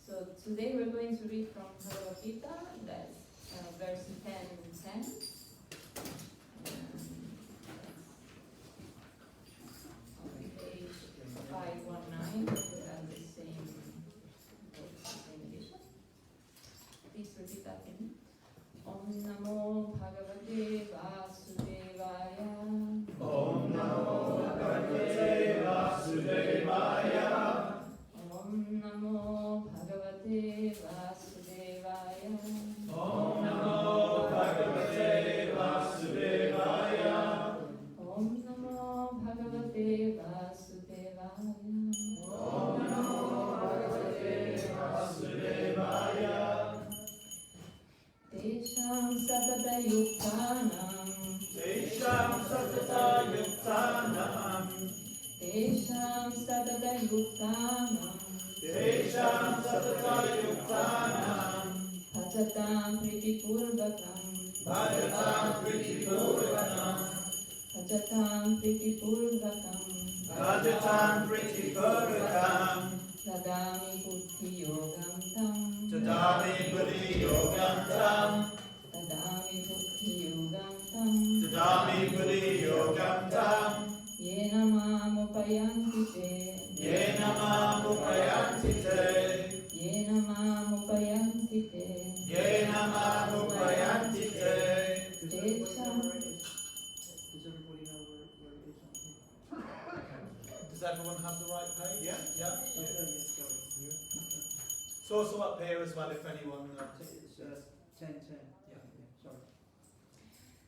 So today we're going to read from Bhagavad Gita, that's verse 10:10. On page 519, we have the same edition. Please repeat after me. Om Namo Bhagavate Vasudevaya. Om Namo Bhagavate Vasudevaya. Om Namo Bhagavate Vasudevaya. Om Namo Bhagavate Vasudevaya. Om Namo Bhagavate Vasudevaya. Om Namo Bhagavate Vasudevaya. Tesham Satata Yuktanam. Tesham Satata Yuktanam. Tesham Satata Yuktanam. Tesham Satata Yuktanam. Bhajatam Pritipurvakam. Bhajatam Pritipurvakam. Bhajatam Pritipurvakam. Bhajatam Pritipurvakam. Dadami Buddhi Yogam Tam. Tadami Buddhi Yogam Tam. Dadami Buddhi Yogam Tam. Tadami Buddhi Yogam Tam. Yena Mam Upayanti Te. Yena Mam Upayanti Te. Yena Mam Upayanti Te. Yena Mam Upayanti Te. Tesham. Does everyone have the right page? Yeah. It's also up here as well if anyone. It's 10:10. Yeah. Sorry.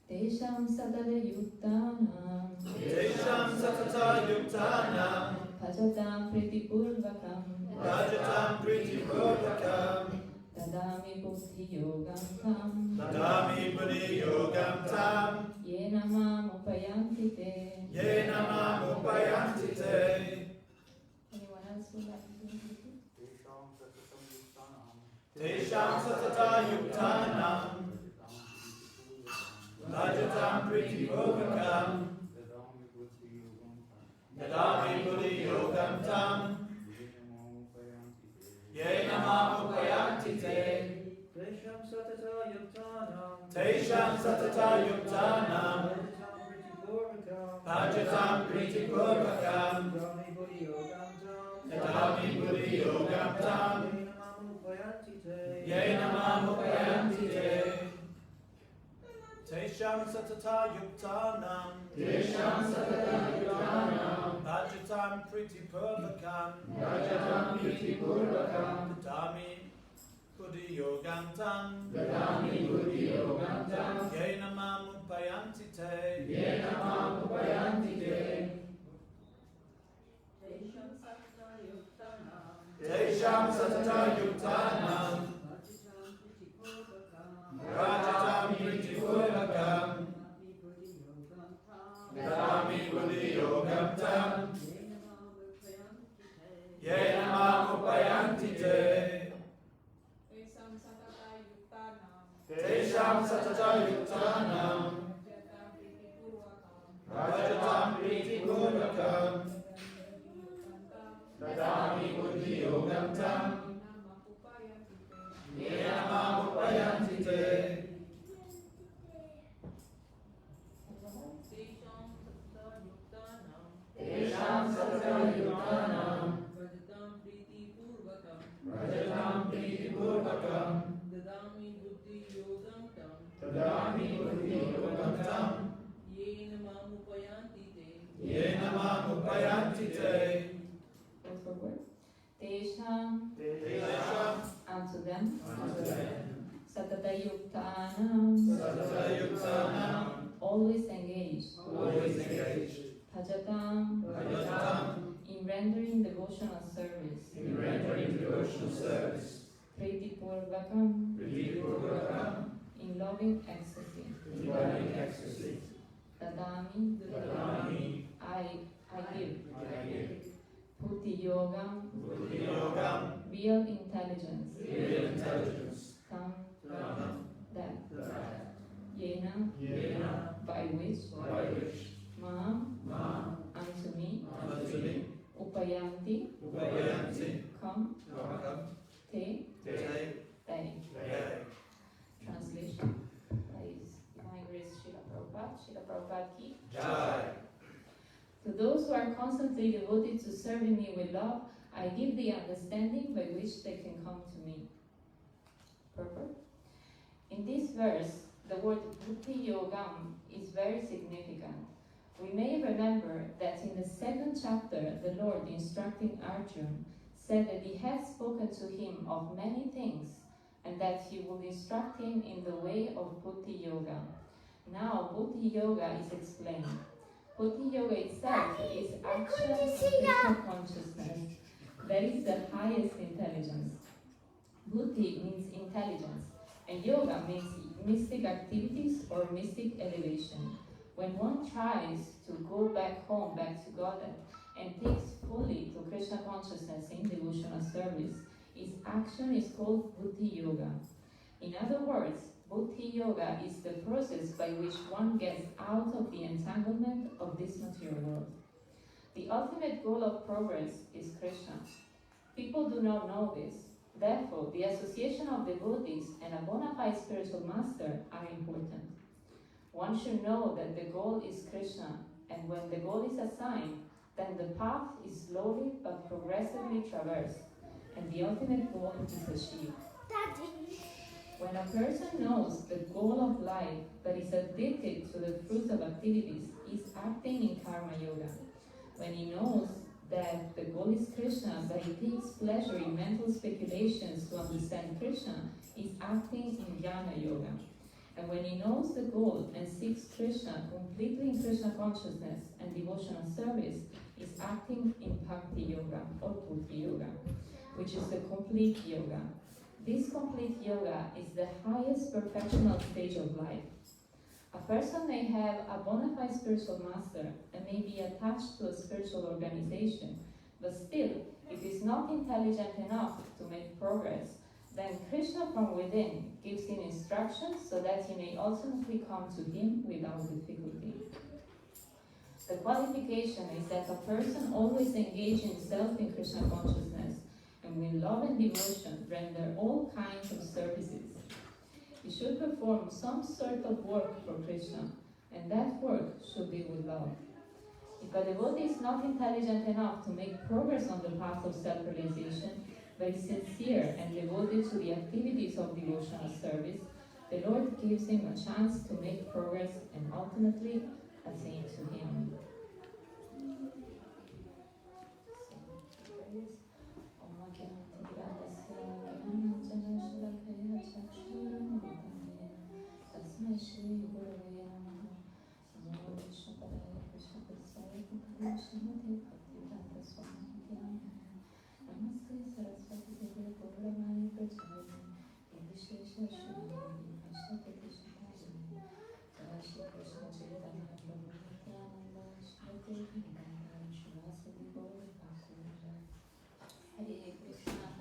Tesham Satata Yuktanam. Tesham Satata Yuktanam. Bhajatam Pritipurvakam. Bhajatam Pritipurvakam. Dadami Buddhi Yogam Tam. Tadami Buddhi Yogam Tam. Yena Mam Upayanti Te. Yena Mam Upayanti Te. Anyone else would like to do it? Tesham Satata Yuktanam. Bhajatam Pritipurvakam. Tadami Buddhi Yogam Tam. Yena Mam Upayanti Te. Tesham Satata Yuktanam. Tesham Satata Yuktanam. Bhajatam Pritipurvakam. Tadami Buddhi Yogam Tam. Tadami Buddhi Yogam Tam. Yena Mam Upayanti Te. Tesham Satata Yuktanam. Tesham Satata Yuktanam. Bhajatam Pritipurvakam. Bhajatam Pritipurvakam. Tadami Buddhi Yogam Tam. Dadami Buddhi Yogam Tam. Yena Mam Upayanti Te. Yena Mam Upayanti Te. Tesham Satata Yuktanam. Tesham Satata Yuktanam. Bhajatam Pritipurvakam. Dadami Buddhi Yogam Tam. Yena Mam Upayanti Te. Tesham Satata Yuktanam. Tesham Satata Yuktanam. Bhajatam Pritipurvakam. Dadami Buddhi Yogam Tam. Yena Mam Upayanti Te. Tesham Satata Yuktanam. Bhajatam Pritipurvakam. Bhajatam Pritipurvakam. Dadami Buddhi Yogam Tam. Tadami Buddhi Yogam Tam. Yena Mam Upayanti Te. Yena Mam Upayanti Te. Word for word. Tesham. Tesham Answer them. Unto them. Satata Yuktanam. Satata Yuktanam. Always engaged. Always engaged. Bhajatam. Bhajatam. In rendering devotional service. In rendering devotional service. Pritipurvakam. Pritipurvakam. In loving ecstasy. In loving ecstasy. Dadami. Dadami. I give. I give. Buddhi Yogam. Buddhi Yogam. real intelligence. real intelligence, Tam, Tam, that. that, Yena, Yena, by which, by which, Mam, Ma, unto me, unto me, Upayanti, Upayanti, come, Come, te, Te, they. Te. Translation by His Divine Grace Srila Prabhupada, Srila Prabhupada ki. Jai. To those who are constantly devoted to serving me with love, I give the understanding by which they can come to me. Purport. In this verse, the word Buddhi Yogam is very significant. We may remember that in the second chapter, the Lord, instructing Arjuna, said that he had spoken to him of many things and that he would instruct him in the way of Buddhi Yoga. Now, Buddhi Yoga is explained. Buddhi Yoga itself is action of Krishna consciousness. That is the highest intelligence. Buddhi means intelligence, and yoga means mystic activities or mystic elevation. When one tries to go back home, back to Godhead, and takes fully to Krishna consciousness in devotional service, his action is called Buddhi Yoga. In other words, Buddhi Yoga is the process by which one gets out of the entanglement of this material world. The ultimate goal of progress is Krishna. People do not know this. Therefore, the association of devotees and a bona fide spiritual master are important. One should know that the goal is Krishna, and when the goal is assigned, then the path is slowly but progressively traversed, and the ultimate goal is achieved. When a person knows the goal of life but is addicted to the fruits of activities, he is acting in karma yoga. When he knows that the goal is Krishna but he takes pleasure in mental speculations to understand Krishna, he is acting in jnana yoga. And when he knows the goal and seeks Krishna completely in Krishna consciousness and devotional service, he is acting in bhakti yoga or buddhi yoga, which is the complete yoga. This complete yoga is the highest perfectional stage of life. A person may have a bona fide spiritual master and may be attached to a spiritual organization, but still, if he is not intelligent enough to make progress, then Krishna from within gives him instructions so that he may ultimately come to him without difficulty. The qualification is that a person always engage himself in Krishna consciousness and with love and devotion render all kinds of services. He should perform some sort of work for Krishna, and that work should be with love. If a devotee is not intelligent enough to make progress on the path of self-realization, but is sincere and devoted to the activities of devotional service, the Lord gives him a chance to make progress and ultimately attain to Him.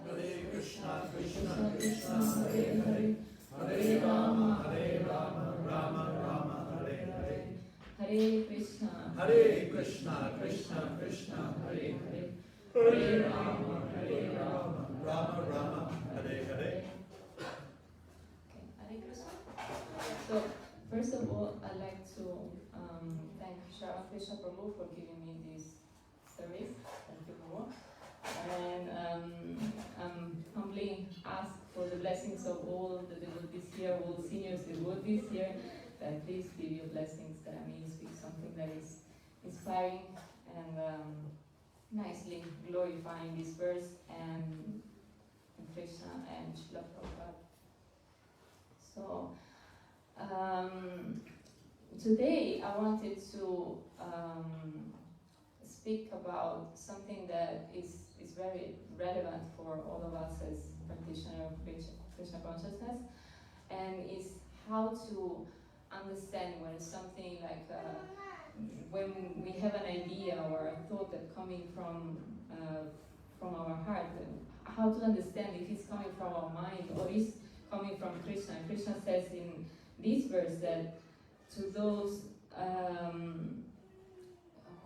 Hare Krishna, Krishna Krishna, Hare Hare, Hare Rama, Rama Rama, Hare Hare. Hare Krishna, Hare Krishna, Krishna Krishna, Hare Hare, Hare Rama, Rama Rama, Hare Hare. Okay, Hare Krishna. So, first of all, I'd like to thank Krishna Prabhu for giving me this service. Thank you, Prabhu. And humbly ask for the blessings of all the devotees here, all seniors devotees here, that please give your blessings that I may speak something that is inspiring and nicely glorifying this verse and Krishna and Srila Prabhupada. So, today I wanted to speak about something that is very relevant for all of us as practitioners of Krishna consciousness, and is how to understand when something like when we have an idea or a thought that coming from our heart, how to understand if it's coming from our mind or is coming from Krishna. Krishna says in this verse that to those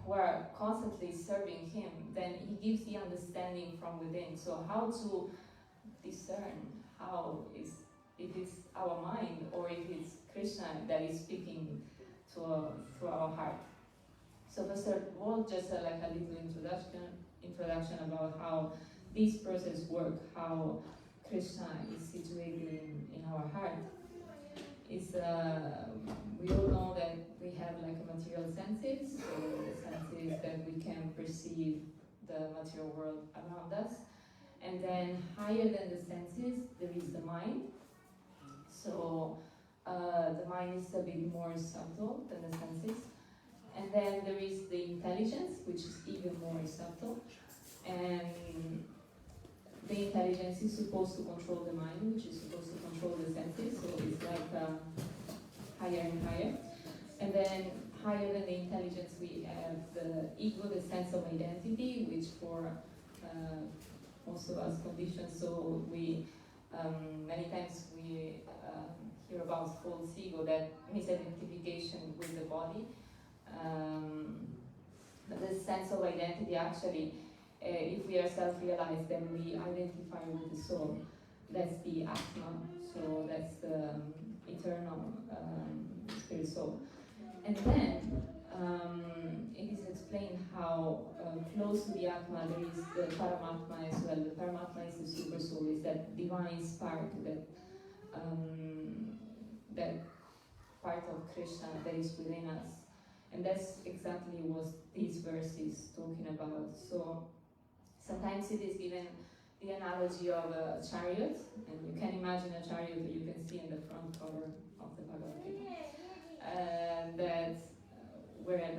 who are constantly serving him, then he gives the understanding from within. So how to discern if it's our mind or if it's Krishna that is speaking through our heart. So first of all, just like a little introduction about how this process works, how Krishna is situated in our heart. Is we all know that we have like a material senses, so the senses that we can perceive the material world around us. And then higher than the senses, there is the mind. So the mind is a bit more subtle than the senses. And then there is the intelligence, which is even more subtle. And the intelligence is supposed to control the mind, which is supposed to control the senses. So it's like higher and higher. And then higher than the intelligence, we have the ego, the sense of identity, which for most of us conditioned. So we many times we hear about false ego, that misidentification with the body. But the sense of identity actually, if we are self-realized, then we identify with the soul. That's the Atma, so that's the eternal spirit soul. And then it is explained how close to the Atma there is the Paramatma as well. The Paramatma is the super soul, is that divine spark, that part of Krishna that is within us. And that's exactly what this verse is talking about. So sometimes it is given the analogy of a chariot, and you can imagine a chariot that you can see in the front cover of the Bhagavad Gita. Where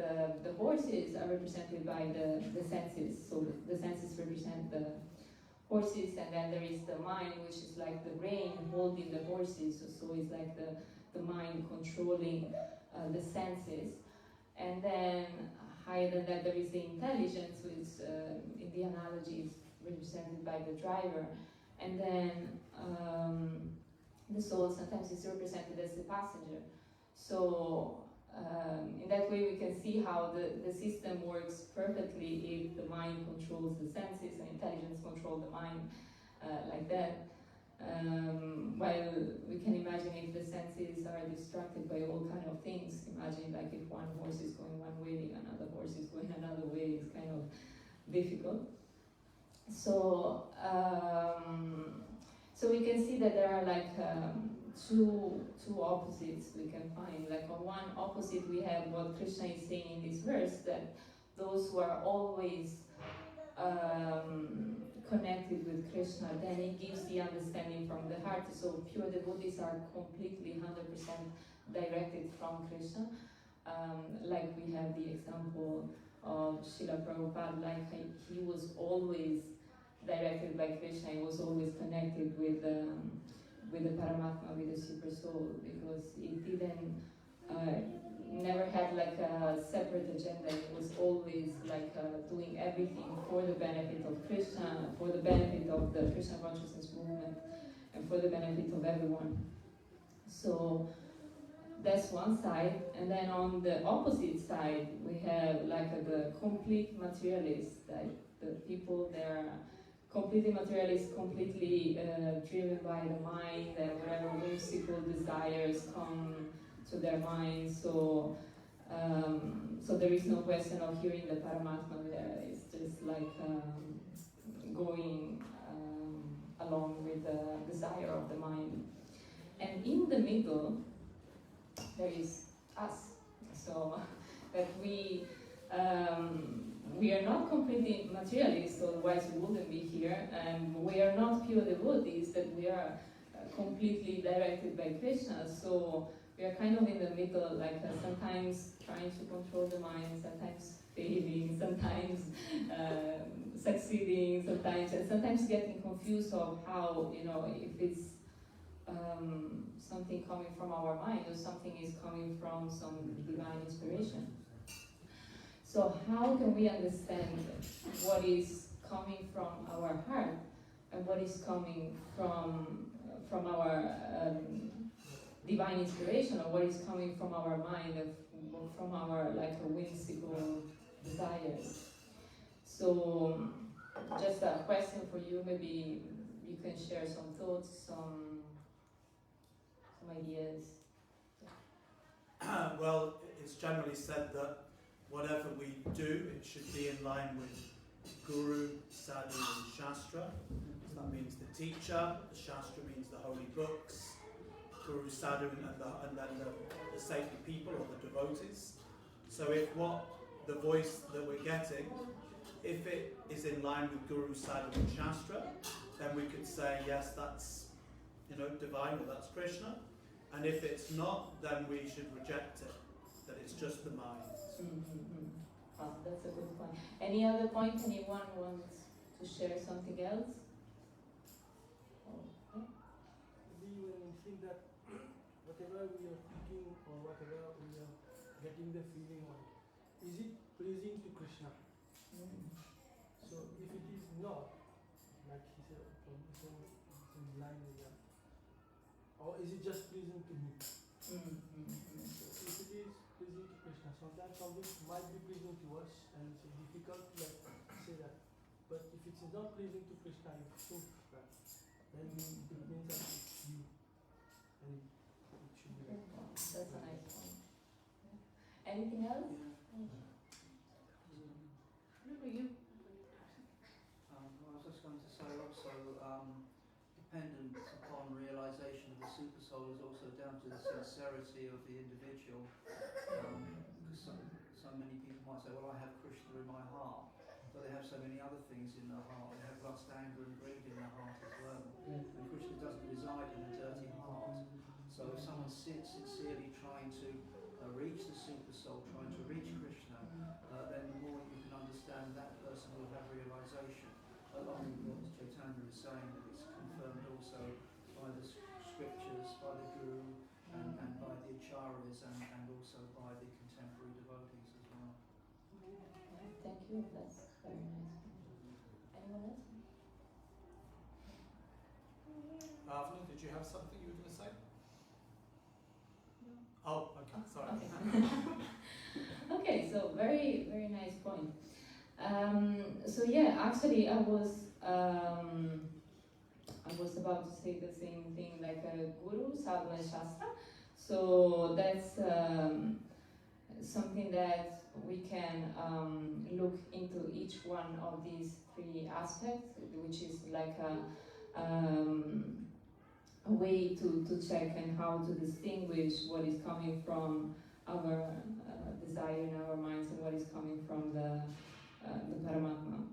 the horses are represented by the senses. So the senses represent the horses, and then there is the mind, which is like the brain holding the horses. So it's like the mind controlling the senses. And then higher than that, there is the intelligence, which in the analogy is represented by the driver. And then the soul sometimes is represented as the passenger. So in that way, we can see how the system works perfectly if the mind controls the senses and intelligence controls the mind like that. While we can imagine if the senses are distracted by all kind of things, imagine like if one horse is going one way, another horse is going another way, it's kind of difficult. So, so we can see that there are like two opposites we can find. Like on one opposite we have what Krishna is saying in this verse, that those who are always connected with Krishna, then it gives the understanding from the heart. So pure devotees are completely 100% directed from Krishna. Like we have the example of Srila Prabhupada, like he was always directed by Krishna, he was always connected with the Paramatma, with the Super Soul, because it didn't, never had like a separate agenda. It was always like doing everything for the benefit of Krishna, for the benefit of the Krishna consciousness movement, and for the benefit of everyone. So that's one side, and then on the opposite side we have like the complete materialists, like the people that are completely materialist, completely driven by the mind, and whatever whimsical desires come to their mind. So so there is no question of hearing the Paramatma there. It's just like going along with the desire of the mind. And in the middle, there is us. So that we are not completely materialists, otherwise we wouldn't be here, and we are not pure devotees, that we are completely directed by Krishna. So we are kind of in the middle, like sometimes trying to control the mind, sometimes failing, sometimes succeeding, sometimes getting confused of how, if it's something coming from our mind or something is coming from some divine inspiration. So how can we understand what is coming from our heart and what is coming from our divine inspiration, or what is coming from our mind, from our like whimsical desires. So just a question for you, maybe you can share some thoughts, some ideas. Well, it's generally said that whatever we do, it should be in line with Guru, Sadhu and Shastra. So that means the teacher, the Shastra means the holy books, Guru, Sadhu and then the saintly people or the devotees. So if what the voice that we're getting, if it is in line with Guru, Sadhu and Shastra, then we could say, yes, that's divine, or that's Krishna. And if it's not, then we should reject it, that it's just the mind. Oh, that's a good point. Any other point? Anyone wants to share something else? Maybe when we think that whatever we are thinking or whatever we are getting the feeling on, is it pleasing to Krishna? So if it is not, like he said, from some line there, or is it just pleasing to me? So if it is pleasing to Krishna, sometimes something might be pleasing to us, and it's difficult to say that. But if it's not pleasing to Krishna, you think that, then it means that it's you, and it should be like that. That's a nice point. Anything else? I was just going to say also, dependent upon realization of the super soul is also down to the sincerity of the individual. Because so many people might say, well, I have Krishna in my heart, but they have so many other things in their heart. They have lust, anger and greed in their heart as well. And Krishna doesn't reside in a dirty heart. So if someone's sincerely trying to reach the super soul, trying to reach Krishna, then the more you can understand that person will have realization. Along with what Chaitanya is saying, that it's confirmed also by the scriptures, by the Guru, and by the acharyas, and also by the contemporary devotees as well. Thank you, that's very nice. Anyone else? Avni, did you have something you were going to say? No. Oh, okay, sorry. Okay, so very, very nice point. So yeah, actually I was about to say the same thing, like Guru, Sadhu and Shastra. So that's something that we can look into each one of these three aspects, which is like a way to check and how to distinguish what is coming from our desire in our minds and what is coming from the Paramatma.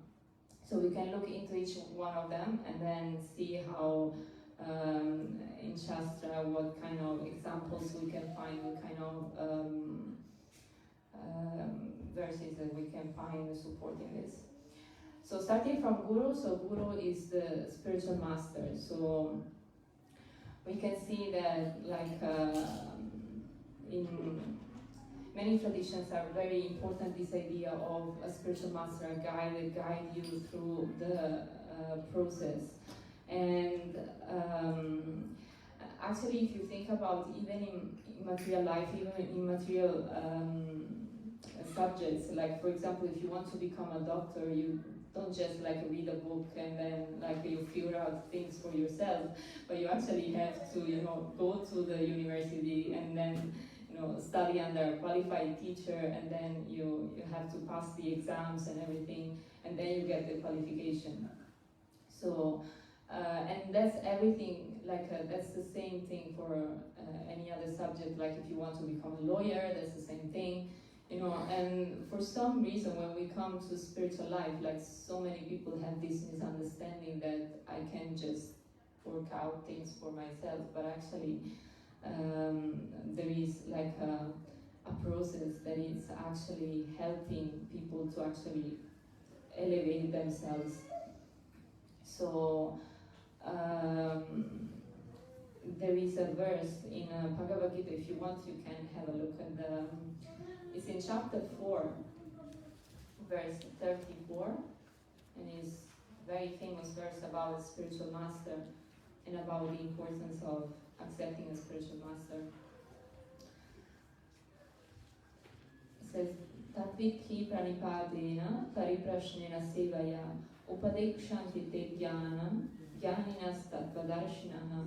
So we can look into each one of them and then see how in Shastra what kind of examples we can find, what kind of verses that we can find supporting this. So starting from Guru, so Guru is the spiritual master. So we can see that like in many traditions are very important, this idea of a spiritual master, a guide that guide you through the process. And actually, if you think about even in material life, even in material subjects, like for example, if you want to become a doctor, you don't just like read a book and then like you figure out things for yourself, but you actually have to, go to the university and then study under a qualified teacher, and then you have to pass the exams and everything, and then you get the qualification. So, and that's everything, like that's the same thing for any other subject, like if you want to become a lawyer, that's the same thing, and for some reason when we come to spiritual life, like so many people have this misunderstanding that I can just work out things for myself, but actually there is like a process that is actually helping people to actually elevate themselves. So there is a verse in Bhagavad Gita, if you want you can have a look at it's in chapter 4, verse 34, and is very famous verse about a spiritual master and about the importance of accepting a spiritual master. It says, Tatvidhi pranipadena pariprashnena sevaya upadekshanti te jnanam jnaninas tattvadarshinaha.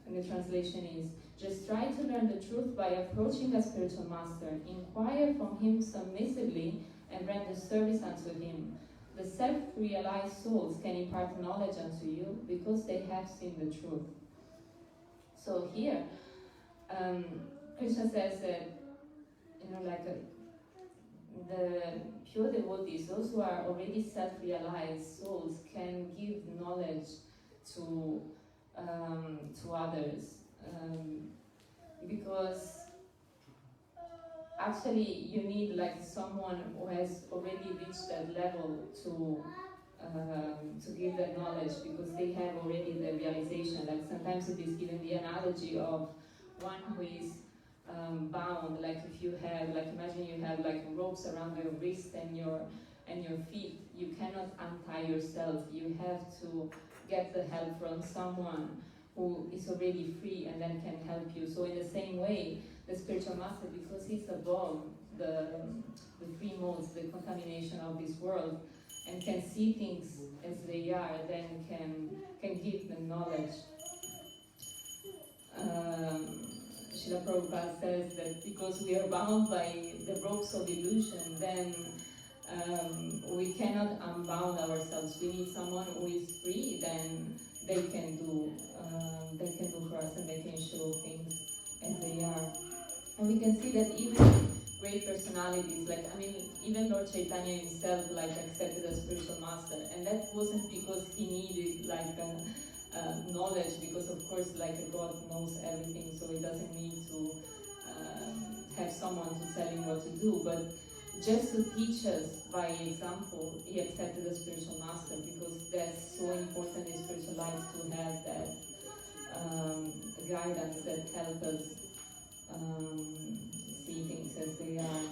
And the translation is, just try to learn the truth by approaching a spiritual master. Inquire from him submissively and render service unto him. The self-realized souls can impart knowledge unto you because they have seen the truth. So here, Krishna says that, the pure devotees, those who are already self-realized souls, can give knowledge to others, because actually you need someone who has already reached that level to give that knowledge, because they have already the realization. Like sometimes it is given the analogy of one who is bound. Like if you have, imagine you have ropes around your wrist and your feet. You cannot untie yourself. You have to get the help from someone who is already free and then can help you. So in the same way, the spiritual master, because he's above the three modes, the contamination of this world, and can see things as they are, then can give them knowledge. Srila Prabhupada says that because we are bound by the ropes of illusion, then we cannot unbound ourselves. We need someone who is free, then they can do for us, and they can show things as they are. And we can see that even great personalities, even Lord Chaitanya himself, accepted a spiritual master, and that wasn't because he needed knowledge, because of course, God knows everything, so he doesn't need to have someone to tell him what to do, but just to teach us by example, he accepted a spiritual master, because that's so important in spiritual life, to have that guidance that helps us see things as they are.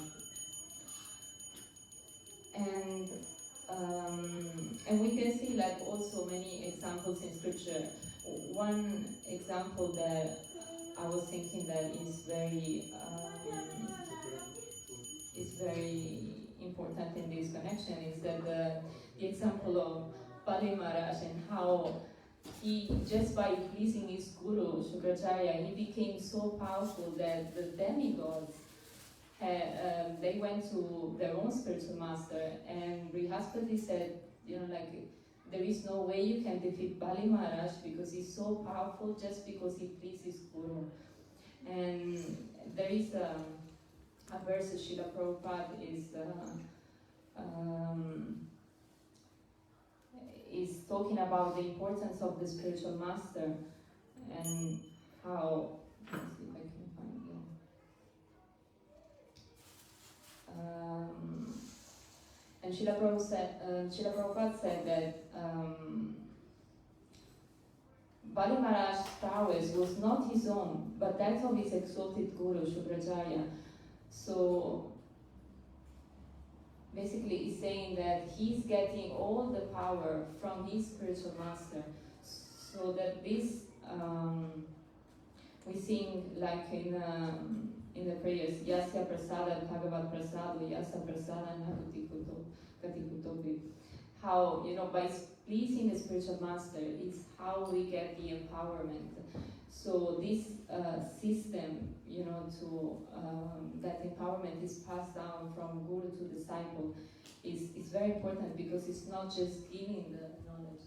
And we can see also many examples in scripture. One example that I was thinking that is very important in this connection is that the example of Bali Maharaj, and how he, just by pleasing his guru Shukracharya, he became so powerful that the demigods they went to their own spiritual master, and Brajadevi said, there is no way you can defeat Bali Maharaj because he's so powerful just because he pleased his guru. And there is a verse that Srila Prabhupada is talking about the importance of the spiritual master, and how, let's see if I can find it. And Srila Prabhupada said that Bali Maharaj's prowess was not his own, but that of his exalted guru, Shukracharya. So basically he's saying that he's getting all the power from his spiritual master, so that this, we sing in the prayers, Yasya Prasada Bhagavad Prasado, Yasya Prasada Katikutobi. How, by pleasing the spiritual master is how we get the empowerment. So this system, to that empowerment is passed down from guru to disciple is very important, because it's not just giving the knowledge.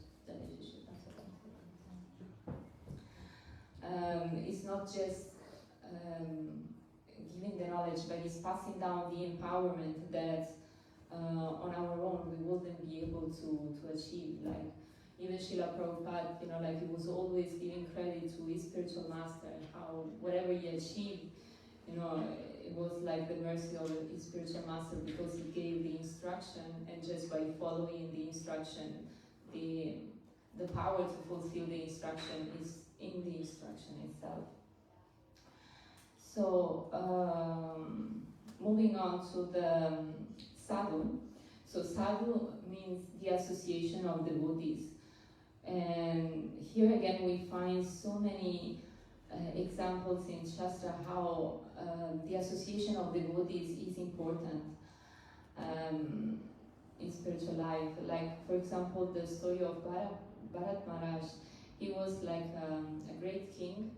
It's not just giving the knowledge, but it's passing down the empowerment that on our own we wouldn't be able to achieve. Even Srila Prabhupada, he was always giving credit to his spiritual master, and how whatever he achieved, it was the mercy of his spiritual master, because he gave the instruction, and just by following the instruction, the power to fulfill the instruction is in the instruction itself. So moving on to the sadhu. So sadhu means the association of devotees. And here again we find so many examples in Shastra how the association of devotees is important in spiritual life. Like, for example, the story of Bharat Maharaj. He was like a great king.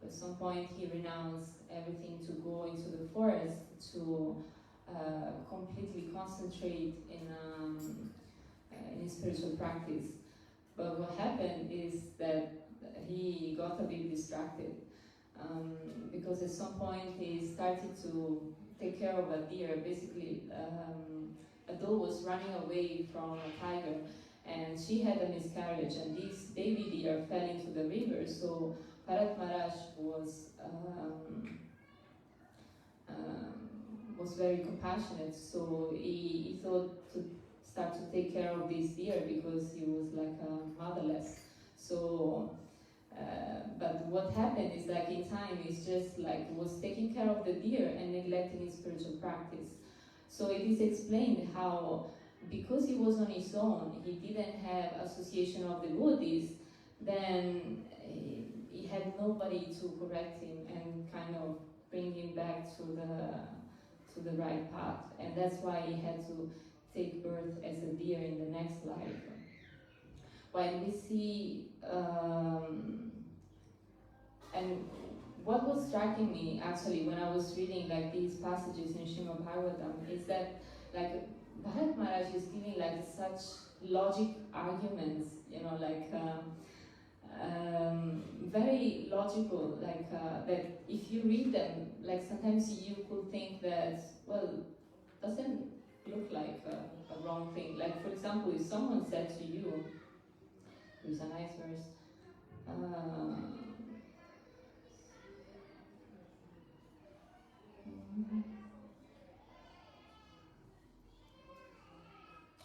At some point he renounced everything to go into the forest to completely concentrate in his spiritual practice. But what happened is that he got a bit distracted because at some point he started to take care of a deer. Basically, a doe was running away from a tiger, and she had a miscarriage, and this baby deer fell into the river. So Bharat Maharaj was very compassionate. So he thought to start to take care of this deer because he was like motherless. So, but what happened is like in time, he's just like was taking care of the deer and neglecting his spiritual practice. So it is explained how because he was on his own, he didn't have association of devotees, then he had nobody to correct him and kind of bring him back to the right path. And that's why he had to take birth as a deer in the next life. While we see, and what was striking me actually when I was reading like these passages in Srimad Bhagavatam is that like Bharat Maharaj is giving like such logic arguments, you know, like very logical, like that if you read them, like sometimes you could think that, well, doesn't look like a wrong thing. Like for example, if someone said to you, here's a nice verse,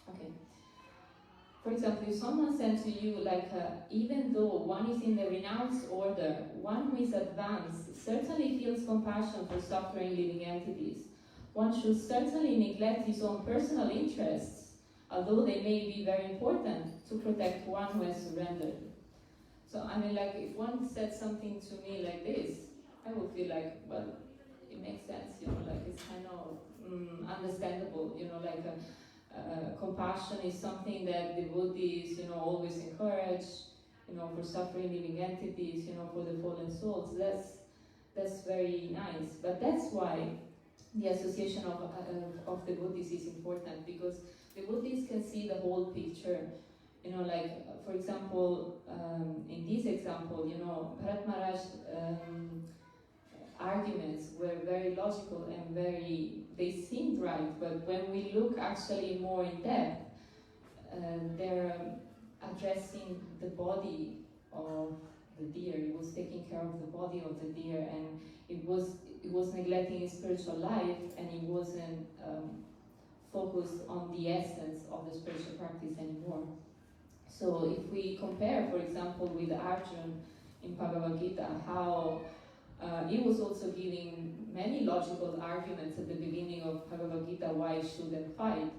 okay. For example, if someone said to you, like, even though one is in the renounced order, one who is advanced certainly feels compassion for suffering living entities. One should certainly neglect his own personal interests, although they may be very important, to protect one who has surrendered. So, I mean, like, if one said something to me like this, I would feel like, well, it makes sense, you know, like, it's kind of understandable, you know, like, compassion is something that devotees, you know, always encourage, you know, for suffering living entities, you know, for the fallen souls. That's very nice. But that's why the association of devotees is important, because devotees can see the whole picture. You know, like for example, in this example, you know, Bharat Maharaj arguments were very logical and they seemed right, but when we look actually more in depth, they're addressing the body of the deer. He was taking care of the body of the deer, and it was neglecting his spiritual life, and he wasn't focused on the essence of the spiritual practice anymore. So if we compare, for example, with Arjuna in Bhagavad Gita, how he was also giving many logical arguments at the beginning of Bhagavad Gita why he shouldn't fight.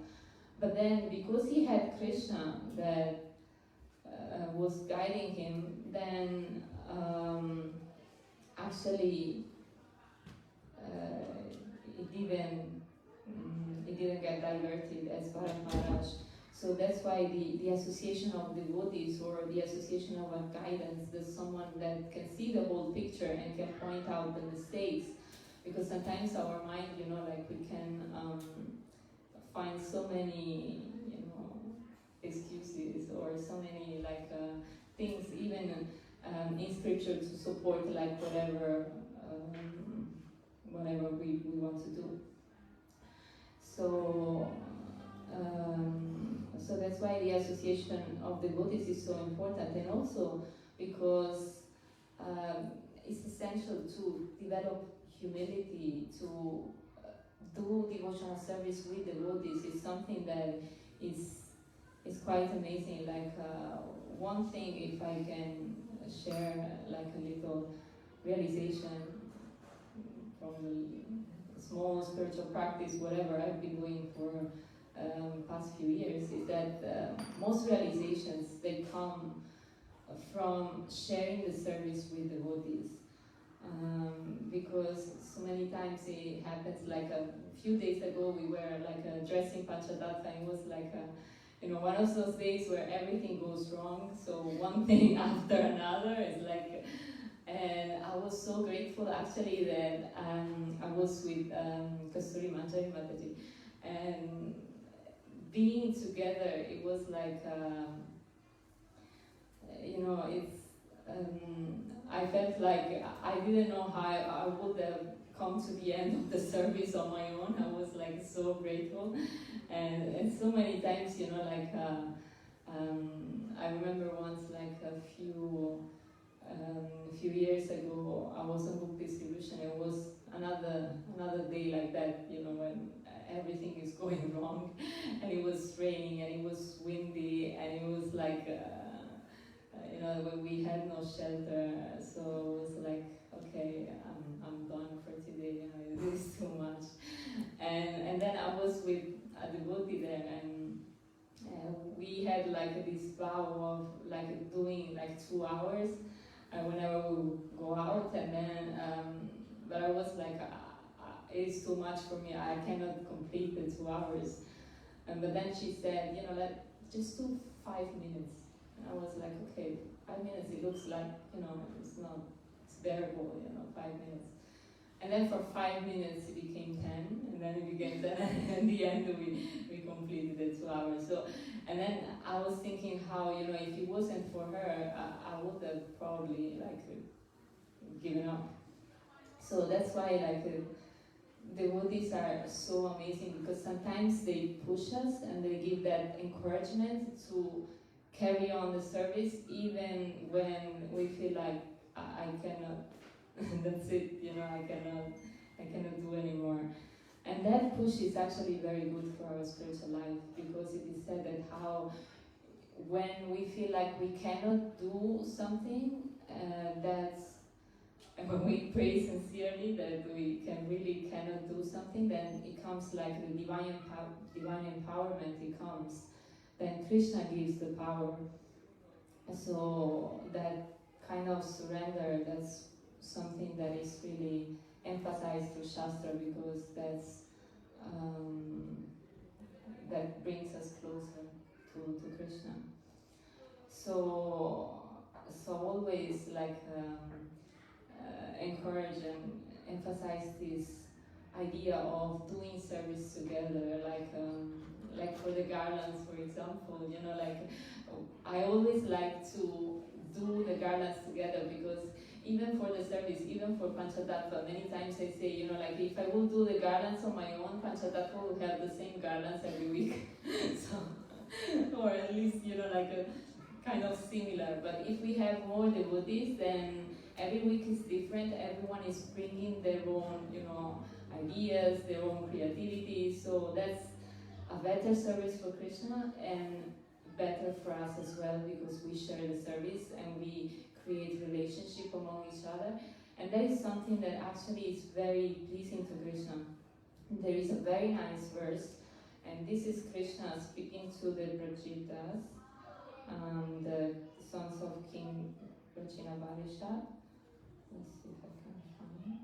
But then, because he had Krishna that was guiding him, then actually it didn't get diverted as Bharat Maharaj. So that's why the association of devotees, or the association of a guidance, there's someone that can see the whole picture and can point out the mistakes. Because sometimes our mind, you know, like we can find so many, you know, excuses or so many like things, even in scripture to support like whatever we want to do. So that's why the association of devotees is so important, and also because it's essential to develop humility, to do devotional service with devotees is something that is quite amazing. Like one thing, if I can share like a little realization from the small spiritual practice, whatever I've been doing for past few years is that most realizations, they come from sharing the service with devotees. Because so many times it happens, like a few days ago we were dressing Panchatattva, and it was one of those days where everything goes wrong, so one thing after another is and I was so grateful actually that I was with Kasturi Manjari Mataji, and being together, it was it's I felt like I didn't know how I would have come to the end of the service on my own. I was so grateful, and so many times, I remember once a few years ago, I was on book distribution. It was another day like that, when everything is going wrong, and it was raining, and it was windy, and it was when we had no shelter, so it was okay, I'm done for today, it is too much. And then I was with a devotee there, and we had this vow of doing 2 hours whenever we would go out, and then but I was it's too much for me, I cannot complete the 2 hours. But then she said, just do 5 minutes. And I was okay, 5 minutes, it looks it's bearable, 5 minutes. And then for 5 minutes it became 10, and then it became 10, and in the end we completed the 2 hours. So, and then I was thinking how, if it wasn't for her, I would have probably given up. So that's why devotees are so amazing, because sometimes they push us and they give that encouragement to carry on the service even when we feel I cannot, that's it, I cannot do anymore. And that push is actually very good for our spiritual life, because it is said that how when we feel we cannot do something, and when we pray sincerely that we cannot do something, then it comes the divine empowerment, it comes. Then Krishna gives the power. So that kind of surrender, that's something that is really emphasized through Shastra, because that brings us closer to Krishna. So always encourage and emphasize this idea of doing service together, for the garlands, for example, I always like to do the garlands together, because even for the service, even for Panchatattva, many times I say, if I will do the garlands on my own, Panchatattva will have the same garlands every week. So, or at least, a kind of similar. But if we have more devotees, then every week is different. Everyone is bringing their own, ideas, their own creativity. So that's a better service for Krishna, and better for us as well, because we share the service and we create relationship among each other. And that is something that actually is very pleasing to Krishna. There is a very nice verse, and this is Krishna speaking to the Brajadevi Dāsi, the sons of King Prachina. Let's see if I can find it.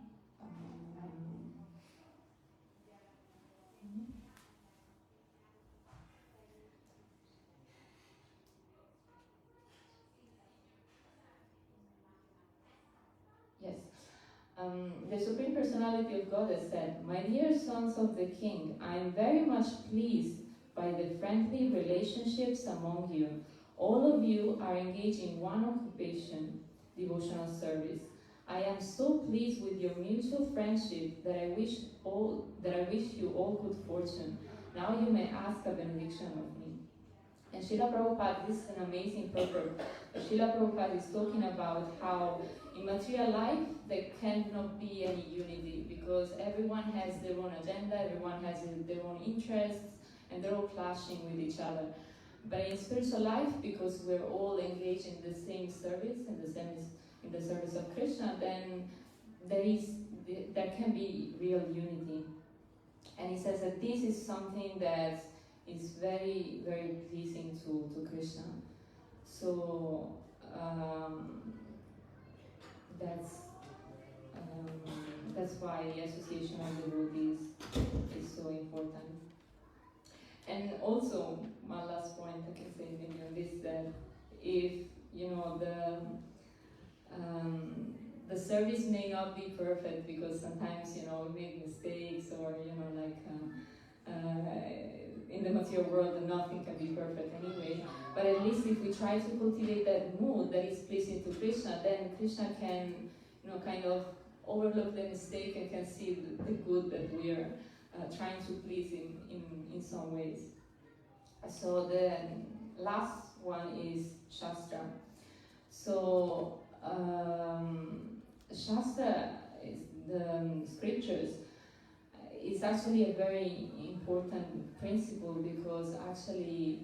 Yes. The Supreme Personality of God has said, "My dear sons of the King, I am very much pleased by the friendly relationships among you. All of you are engaged in one occupation, devotional service. I am so pleased with your mutual friendship that I wish you all good fortune. Now you may ask a benediction of me." And Srila Prabhupada, this is an amazing purport. Srila Prabhupada is talking about how in material life there cannot be any unity, because everyone has their own agenda, everyone has their own interests, and they're all clashing with each other. But in spiritual life, because we're all engaged in the same service, in the service of Krishna, then there can be real unity. And he says that this is something that is very, very pleasing to Krishna. So that's why the association of devotees is so important. And also, my last point I can say maybe on this, that if the service may not be perfect, because sometimes we make mistakes, or in the material world nothing can be perfect anyway. But at least if we try to cultivate that mood that is pleasing to Krishna, then Krishna can kind of overlook the mistake and can see the good that we are trying to please him in some ways. So the last one is Shastra. So Shastra is the scriptures. It's actually a very important principle, because actually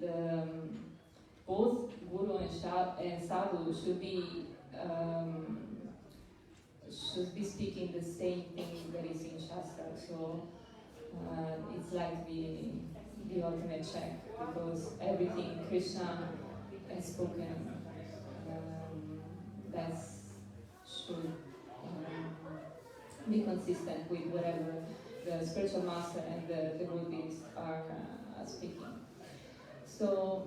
both Guru and Sadhu should be speaking the same thing that is in Shastra. So it's like the ultimate check, because everything Krishna has spoken that should be consistent with whatever the spiritual master and the devotees are speaking. So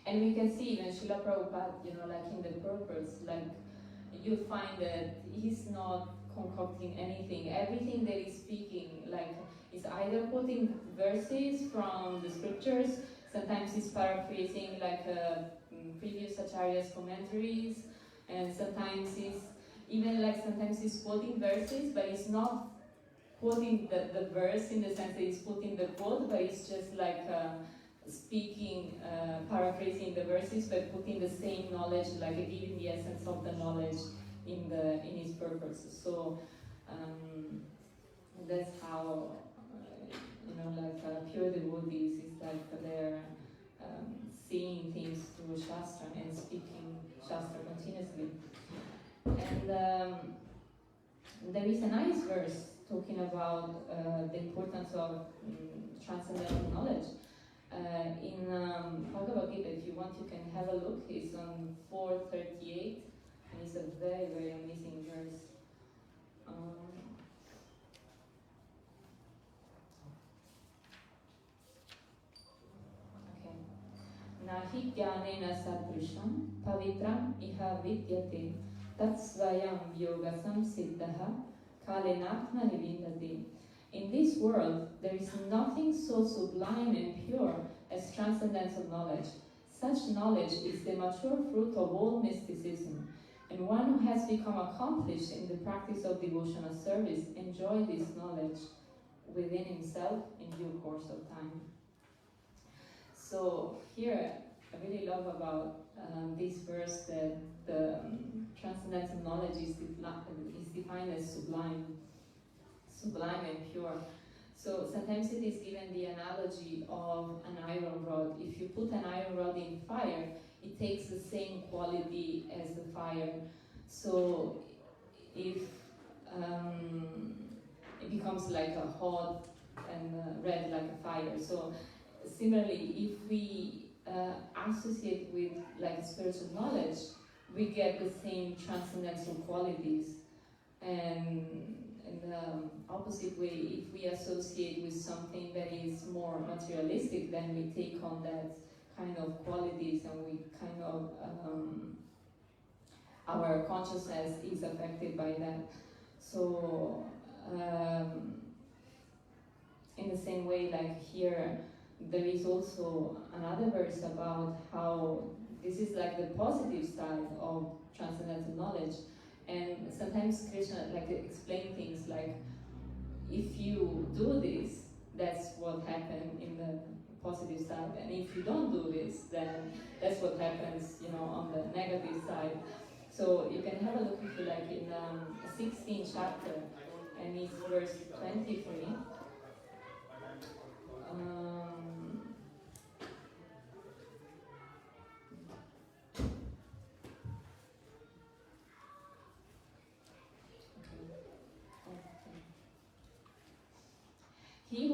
and we can see even Srila Prabhupada, like in the purpose, like you find that he's not concocting anything. Everything that he's speaking, like, is either quoting verses from the scriptures, sometimes he's paraphrasing like previous acharyas' commentaries, and sometimes he's quoting verses, but he's not quoting the verse in the sense that he's quoting the quote, but it's just like speaking, paraphrasing the verses, but putting the same knowledge, like giving the essence of the knowledge in his purpose. So that's how pure devotees is like they're seeing things through Shastra and speaking Shastra continuously. And there is a nice verse talking about the importance of transcendental knowledge. In Bhagavad Gita, if you want, you can have a look. It's on 438, and it's a very, very amazing verse. Okay. Nahi jnanena sadrisham pavitram iha vidyate tat svayam yogasam siddhaha kalenatma nivindati. In this world, there is nothing so sublime and pure as transcendental knowledge. Such knowledge is the mature fruit of all mysticism, and one who has become accomplished in the practice of devotional service enjoys this knowledge within himself in due course of time. So here, I really love about this verse that the transcendental knowledge is defined as sublime and pure. So sometimes it is given the analogy of an iron rod. If you put an iron rod in fire, it takes the same quality as the fire. So if it becomes like a hot and red like a fire. So similarly, if we associate with like spiritual knowledge, we get the same transcendental qualities. And in the opposite way, if we associate with something that is more materialistic, then we take on that kind of qualities, and we kind of our consciousness is affected by that. So in the same way, like here, there is also another verse about how this is like the positive side of transcendental knowledge. And sometimes Krishna explain things like, if you do this, that's what happened in the positive side, and if you don't do this, then that's what happens, on the negative side. So you can have a look if you like in 16th chapter, and it's verse 23.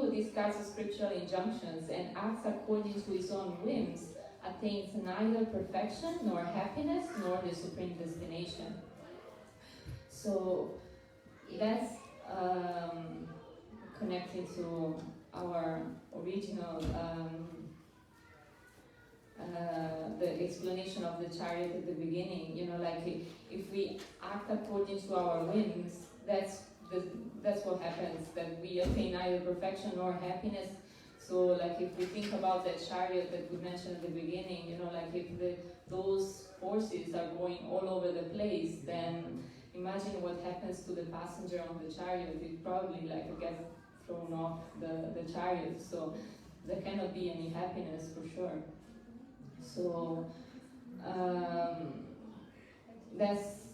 who discards scriptural injunctions and acts according to his own whims attains neither perfection nor happiness nor the supreme destination. So that's connecting to our original the explanation of the chariot at the beginning. You know, like if we act according to our whims, that's what happens, that we attain neither perfection nor happiness. So like if we think about that chariot that we mentioned at the beginning, you know, like if those horses are going all over the place, then imagine what happens to the passenger on the chariot. It probably like gets thrown off the chariot. So there cannot be any happiness for sure. So that's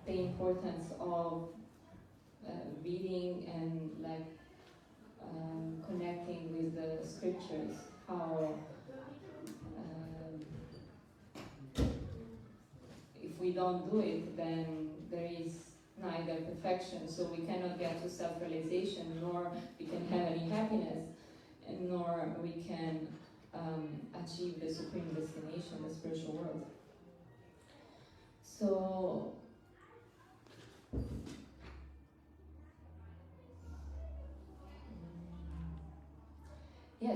the importance of reading and like connecting with the scriptures. How if we don't do it, then there is neither perfection. So we cannot get to self-realization, nor we can have any happiness, and nor we can achieve the supreme destination, the spiritual world. So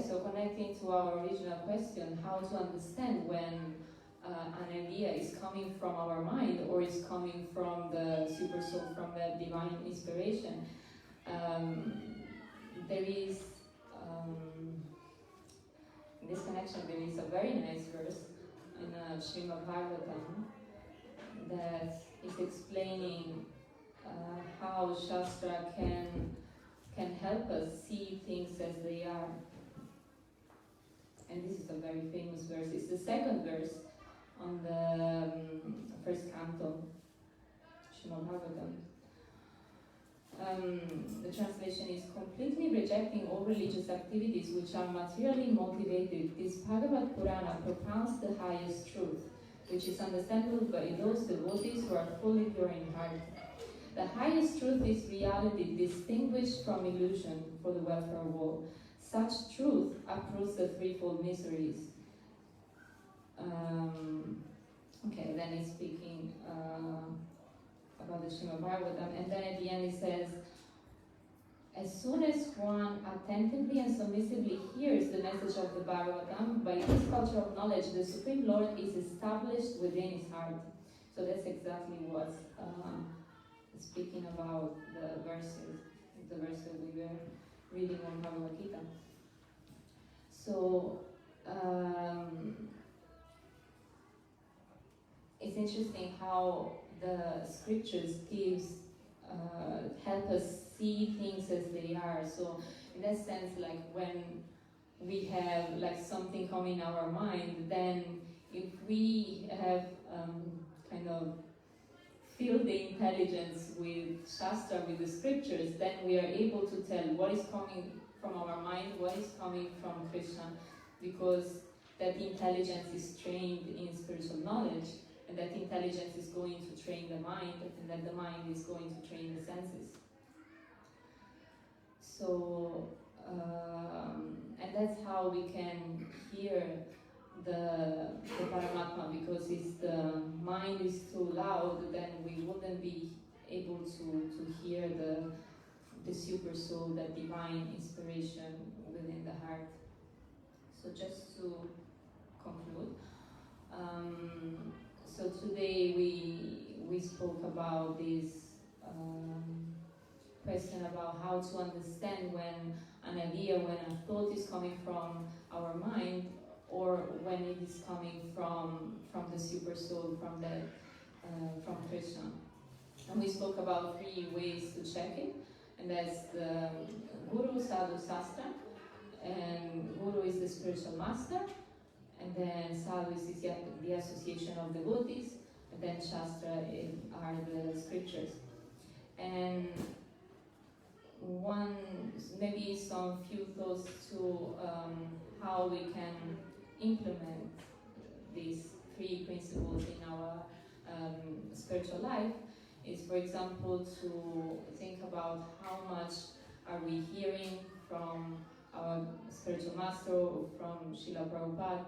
so connecting to our original question, how to understand when an idea is coming from our mind or is coming from the super soul, from the divine inspiration. There is in this connection, there is a very nice verse in Srimad Bhagavatam that is explaining how Shastra can help us see things as they are. And this is a very famous verse. It's the second verse on the first canto, Srimad Bhagavatam. The translation is completely rejecting all religious activities which are materially motivated. This Bhagavad Purana propounds the highest truth, which is understandable by those devotees who are fully pure in heart. The highest truth is reality distinguished from illusion for the welfare of all. Such truth uproots the threefold miseries. Okay, then he's speaking about the Srimad Bhagavatam, and then at the end he says, as soon as one attentively and submissively hears the message of the Bhagavatam, by this culture of knowledge, the Supreme Lord is established within his heart. So that's exactly what speaking about the verse that we were reading on Bhagavad Gita. So it's interesting how the scriptures help us see things as they are. So in that sense, like when we have like something come in our mind, then if we have kind of fill the intelligence with Shastra, with the scriptures, then we are able to tell what is coming from our mind, what is coming from Krishna, because that intelligence is trained in spiritual knowledge, and that intelligence is going to train the mind, and that the mind is going to train the senses. So, and that's how we can hear the Paramatma, because if the mind is too loud, then we wouldn't be able to hear the super soul, that divine inspiration within the heart. So just to conclude, so today we spoke about this question about how to understand when an idea, when a thought is coming from our mind, or when it is coming from the super soul, from Krishna. And we spoke about 3 ways to check it, and that's the Guru, Sadhu, Sastra. And Guru is the spiritual master, and then Sadhu is the association of devotees, and then Shastra are the scriptures. And maybe some few thoughts to how we can implement these 3 principles in our spiritual life is, for example, to think about how much are we hearing from our spiritual master or from Srila Prabhupada,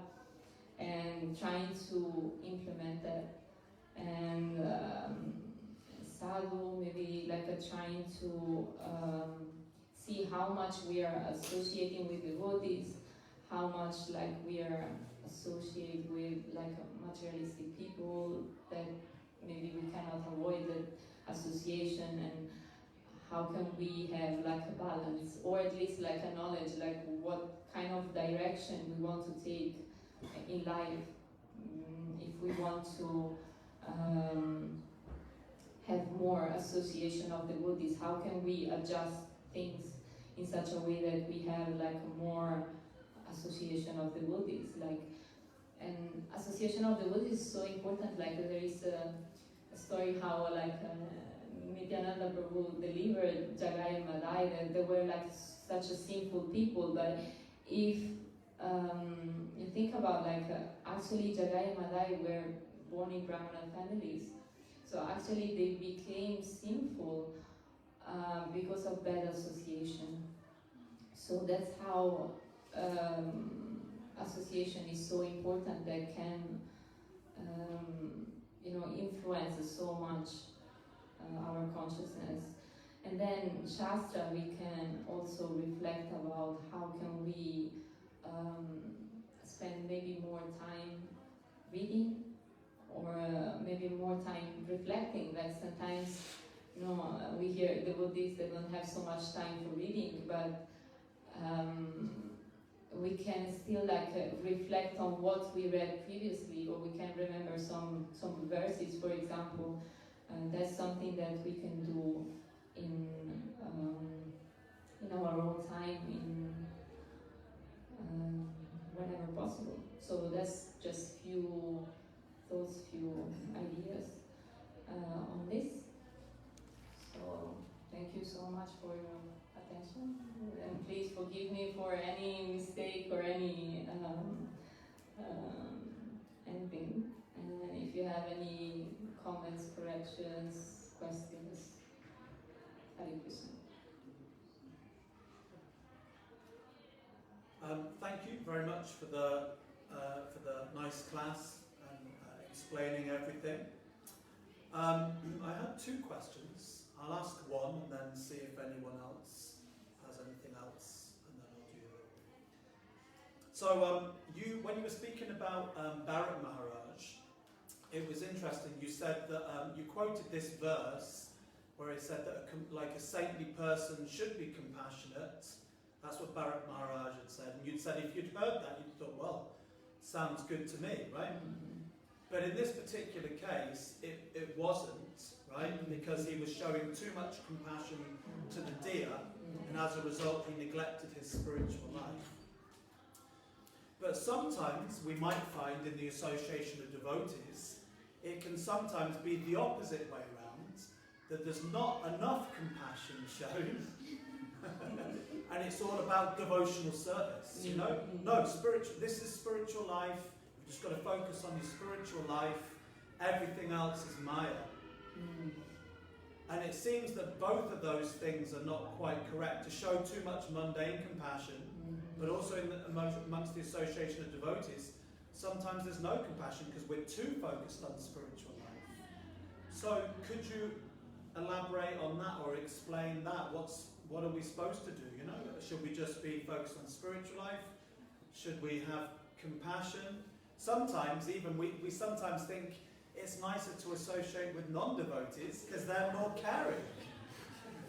and trying to implement that. And sadhu, maybe like trying to see how much we are associating with devotees, how much like we are associated with like materialistic people that maybe we cannot avoid the association, and how can we have like a balance, or at least like a knowledge, like what kind of direction we want to take in life. If we want to have more association of devotees, how can we adjust things in such a way that we have like more association of devotees? Like, and association of devotees is so important. Like there is a story how like Nityananda Prabhu delivered Jagai and Madai, that they were like such a sinful people, but if you think about like actually Jagai and Madai were born in Brahmana families, so actually they became sinful because of bad association. So that's how association is so important, that can influence so much our consciousness. And then Shastra, we can also reflect about how can we spend maybe more time reading, or maybe more time reflecting. Like sometimes, we hear devotees that don't have so much time for reading, but we can still reflect on what we read previously, or we can remember some verses, for example. That's something that we can do in our own time, whenever possible. So that's just few ideas on this. So thank you so much for your attention, and please forgive me for any mistake or any anything. And if you have any comments, corrections, questions, Hare Krishna. Thank you very much for the nice class and explaining everything. I had two questions. I'll ask one and then see if anyone else has anything else, and then I'll do it. So when you were speaking about Bharat Maharaj, it was interesting. You said that you quoted this verse where it said that a saintly person should be compassionate. That's what Bharat Maharaj had said. And you'd said if you'd heard that, you'd thought, well, sounds good to me, right? Mm-hmm. But in this particular case, it wasn't, right? Because he was showing too much compassion to the deer, and as a result, he neglected his spiritual life. But sometimes we might find in the association of devotees, it can sometimes be the opposite way around, that there's not enough compassion shown. And it's all about devotional service, No, this is spiritual life. You've just got to focus on your spiritual life. Everything else is Maya. And it seems that both of those things are not quite correct. To show too much mundane compassion, but also amongst the association of devotees, sometimes there's no compassion because we're too focused on spiritual life. So could you elaborate on that or explain that? What are we supposed to do? Should we just be focused on spiritual life? Should we have compassion? Sometimes even we sometimes think it's nicer to associate with non-devotees because they're more caring.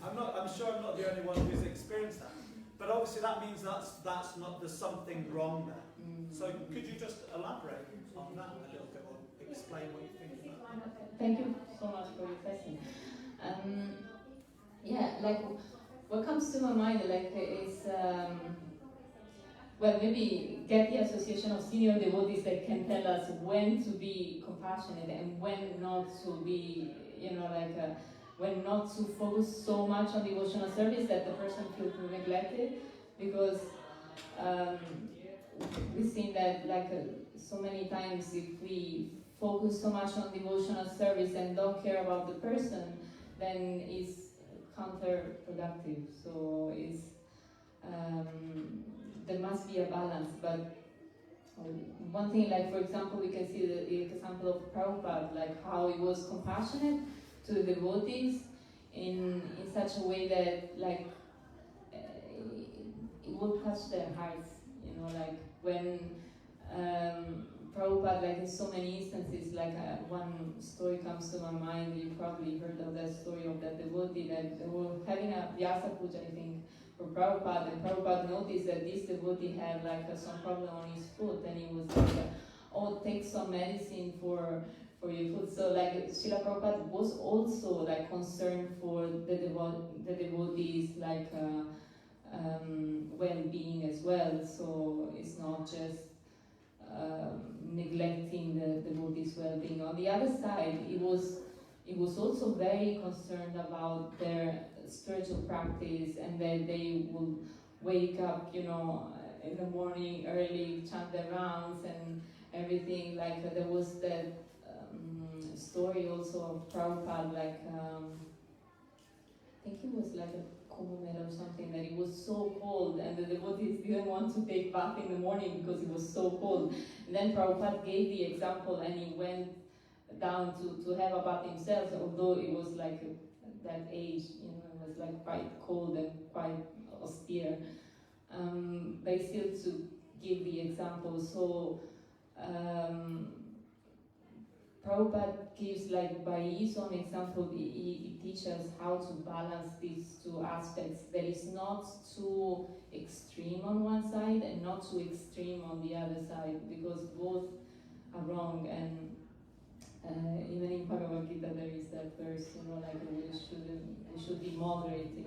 I'm sure I'm not the only one who's experienced that. But obviously that means that's not, there's something wrong there. So could you just elaborate on that a little bit, or explain what you think about that? Thank you so much for your question. What comes to my mind is maybe get the association of senior devotees that can tell us when to be compassionate and when not to be, when not to focus so much on devotional service that the person feels neglected, because we've seen that so many times if we focus so much on devotional service and don't care about the person, then it's counterproductive. So there must be a balance. But one thing, like for example, we can see the example of Prabhupada, like how he was compassionate to the devotees in such a way that like it would touch their hearts. Like when Prabhupada, like in so many instances, like one story comes to my mind. You probably heard of that story of that devotee that they were having a Vyasa Puja, I think, for Prabhupada, and Prabhupada noticed that this devotee had like some problem on his foot, and he was like, "Oh, take some medicine for your foot." So like Srila Prabhupada was also like concerned for the devotees like well-being as well. So it's not just neglecting the devotees' well-being. On the other side, it was also very concerned about their spiritual practice, and that they would wake up, in the morning early, chant their rounds and everything. Like there was that story also of Prabhupada, like I think it was like a Kumbh Mela or something, that it was so cold and the devotees didn't want to take bath in the morning because it was so cold. And then Prabhupada gave the example, and he went down to have a bath himself, although it was like that age, it was like quite cold and quite austere. But still to give the example. So Prabhupada gives, like by his own example, he teaches how to balance these two aspects. That is not too extreme on one side and not too extreme on the other side, because both are wrong. And even in Bhagavad Gita there is that verse, like we should be moderate in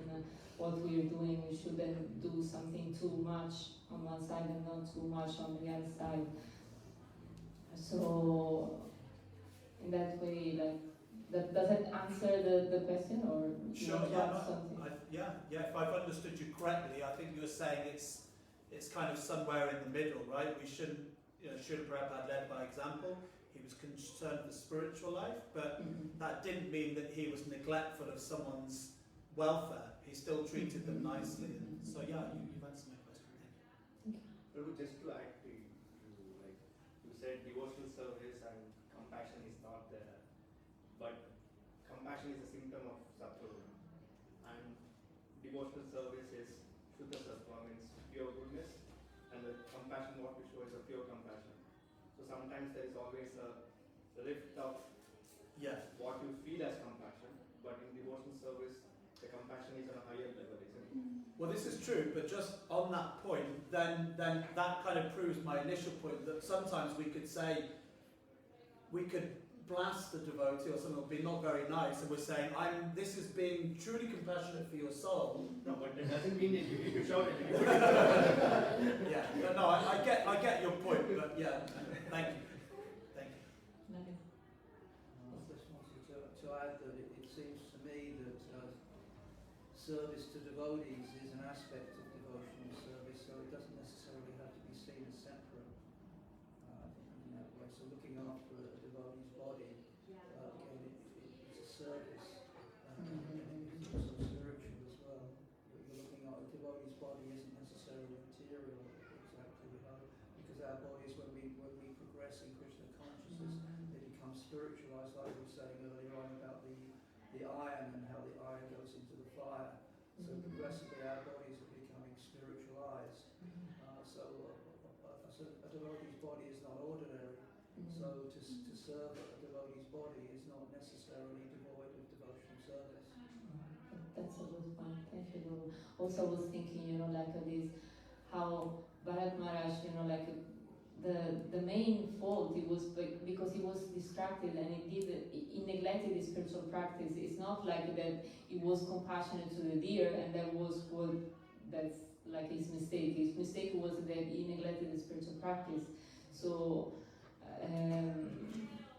what we are doing. We shouldn't do something too much on one side and not too much on the other side. So in that way, like, does it answer the question, or Sure, you want to add something? If I've understood you correctly, I think you're saying it's kind of somewhere in the middle, right? We shouldn't, Srila Prabhupada led by example. He was concerned for spiritual life, but that didn't mean that he was neglectful of someone's welfare. He still treated them nicely. And so you've answered my question. Thank you. Prabhu, just to add to you, like you said, devotional service and compassion is not there, but compassion is a symptom of sattva, and devotional service is shuddha sattva, means pure goodness, and the compassion what we show is a pure compassion. So sometimes there is always a rift of what you feel as compassion, but in devotional service, the compassion is on a higher level, isn't it? Well, this is true, but just on that point, then that kind of proves my initial point that sometimes we could say, we could blast the devotee or something, would be not very nice, and we're saying, this is being truly compassionate for your soul. No, but that doesn't mean that you need to shout at it. But no, I get your point, but thank you. I just wanted to add that it seems to me that service to devotees is an aspect of devotional service, so it doesn't necessarily have to be seen as separate in that way. So looking after a devotee's body, again, it's a service, and it's also spiritual as well. You're looking at a devotee's body isn't necessarily material exactly, because our bodies, when we progress in Krishna consciousness, they become spiritualized, like we were saying earlier on about the iron and how the iron goes into the fire. So progressively our bodies are becoming spiritualized. So a devotee's body is not ordinary. So to serve a devotee's body is not necessarily devoid of devotional service. That's a good point. Thank you, Guru. Also, I was thinking, like this, how Bharat Maharaj, like the main fault, it was because he was distracted and he neglected his spiritual practice. It's not like that he was compassionate to the deer and that's like his mistake. His mistake was that he neglected his spiritual practice. So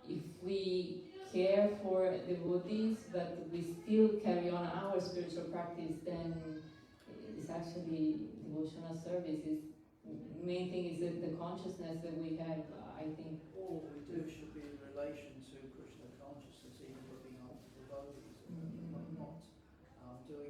if we care for devotees but we still carry on our spiritual practice, then it's actually devotional service. Main thing is that the consciousness that we have, I think. All we do should be in relation to Krishna consciousness, even looking after devotees, not doing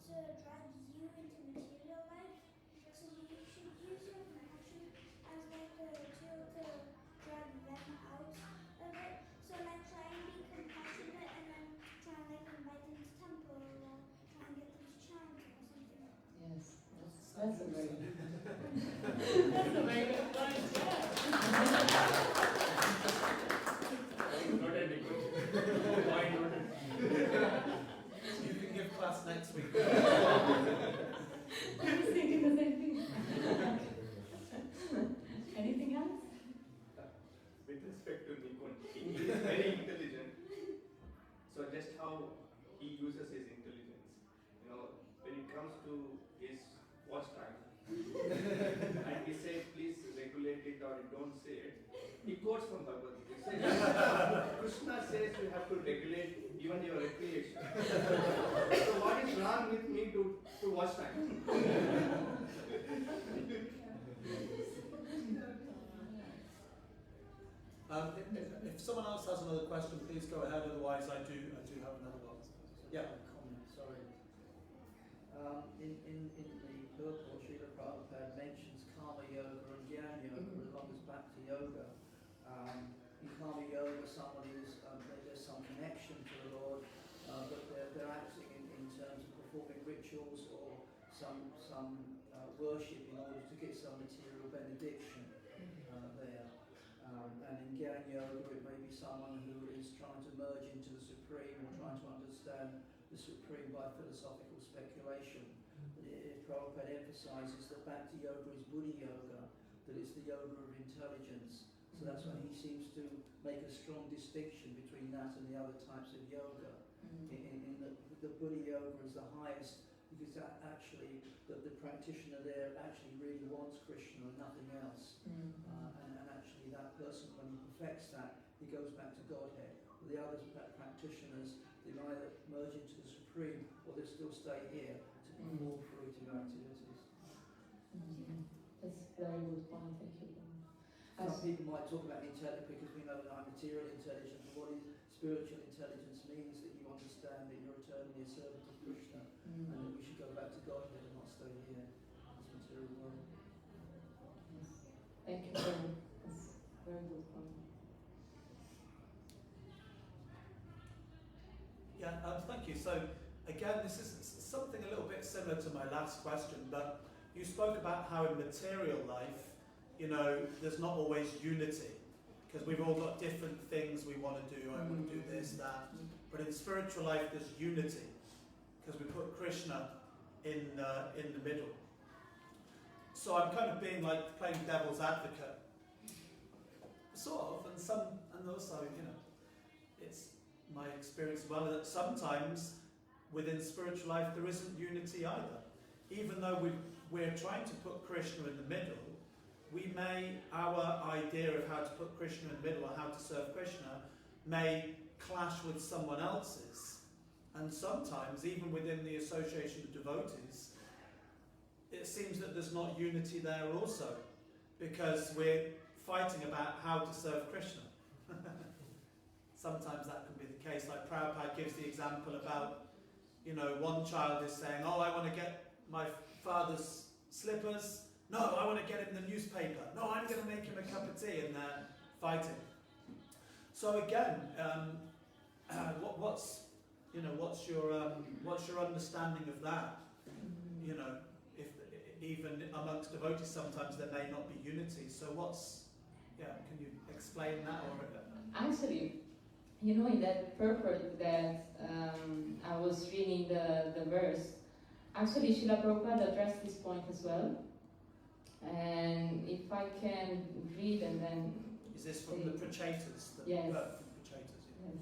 to drag you into material life. So you should use your compassion as like a tool to drag them out of it. So like try and be compassionate and then try and like invite them to temple or try and get them to chant or something. Yes, that's a very good that's a very good point, yeah. Noted, Nico. Why noted? You can give class next week. I was thinking the same thing. Anything else? With respect to Nico, he is very intelligent. So just how he uses his intelligence, when it comes to his watch time, and we say please regulate it or don't say it, he quotes from Bhagavad Gita. Krishna says you have to regulate even your recreation. So what is wrong with me to watch time? If someone else has another question, please go ahead. Otherwise, I do have another one. Yeah. Comment, sorry. In the purport, Srila Prabhupada mentions Karma Yoga and Jnana Yoga as long as Bhakti Yoga. In Karma Yoga, someone is there's some connection to the Lord, but they're acting in terms of performing rituals or some worship in order to get some material benediction there. And in Jnana Yoga, it may be someone who is trying to merge into the Supreme or trying to understand the Supreme by philosophical speculation. Prabhupada emphasizes that Bhakti Yoga is Buddhi Yoga, that it's the yoga of intelligence. So that's why he seems to make a strong distinction between that and the other types of yoga. In the Buddhi Yoga is the highest, because actually the practitioner there actually really wants Krishna and nothing else. And actually that person, when he perfects that, he goes back to Godhead. With the other practitioners, they either merge into the Supreme or they still stay here to perform fruitive activities. That's a very good point, thank you. Some people might talk about intelligence because we know that I'm material intelligence, but what is spiritual intelligence means that you understand that you're eternally a servant of Krishna and that we should go back to Godhead and not stay here in this material world. Yes. Thank you very much. That's a very good point. Yeah, thank you. So again, this is something a little bit similar to my last question, but you spoke about how in material life, there's not always unity, because we've all got different things we want to do. I want to do this, that. But in spiritual life, there's unity, because we put Krishna in the middle. So I'm kind of being like playing devil's advocate, sort of, and also, it's my experience as well that sometimes within spiritual life there isn't unity either. Even though we're trying to put Krishna in the middle, our idea of how to put Krishna in the middle or how to serve Krishna may clash with someone else's. And sometimes, even within the association of devotees, it seems that there's not unity there also, because we're fighting about how to serve Krishna. Sometimes that can be the case. Like Prabhupada gives the example about, one child is saying, oh, I want to get my father's slippers. No, I want to get him the newspaper. No, I'm going to make him a cup of tea, and they're fighting. So again, what's your understanding of that? If even amongst devotees, sometimes there may not be unity. So can you explain that? Or actually, in that purport that I was reading the verse, actually Srila Prabhupada addressed this point as well. And if I can read and then... Is this from the Prachatas? Yes. From Prachatas, yeah.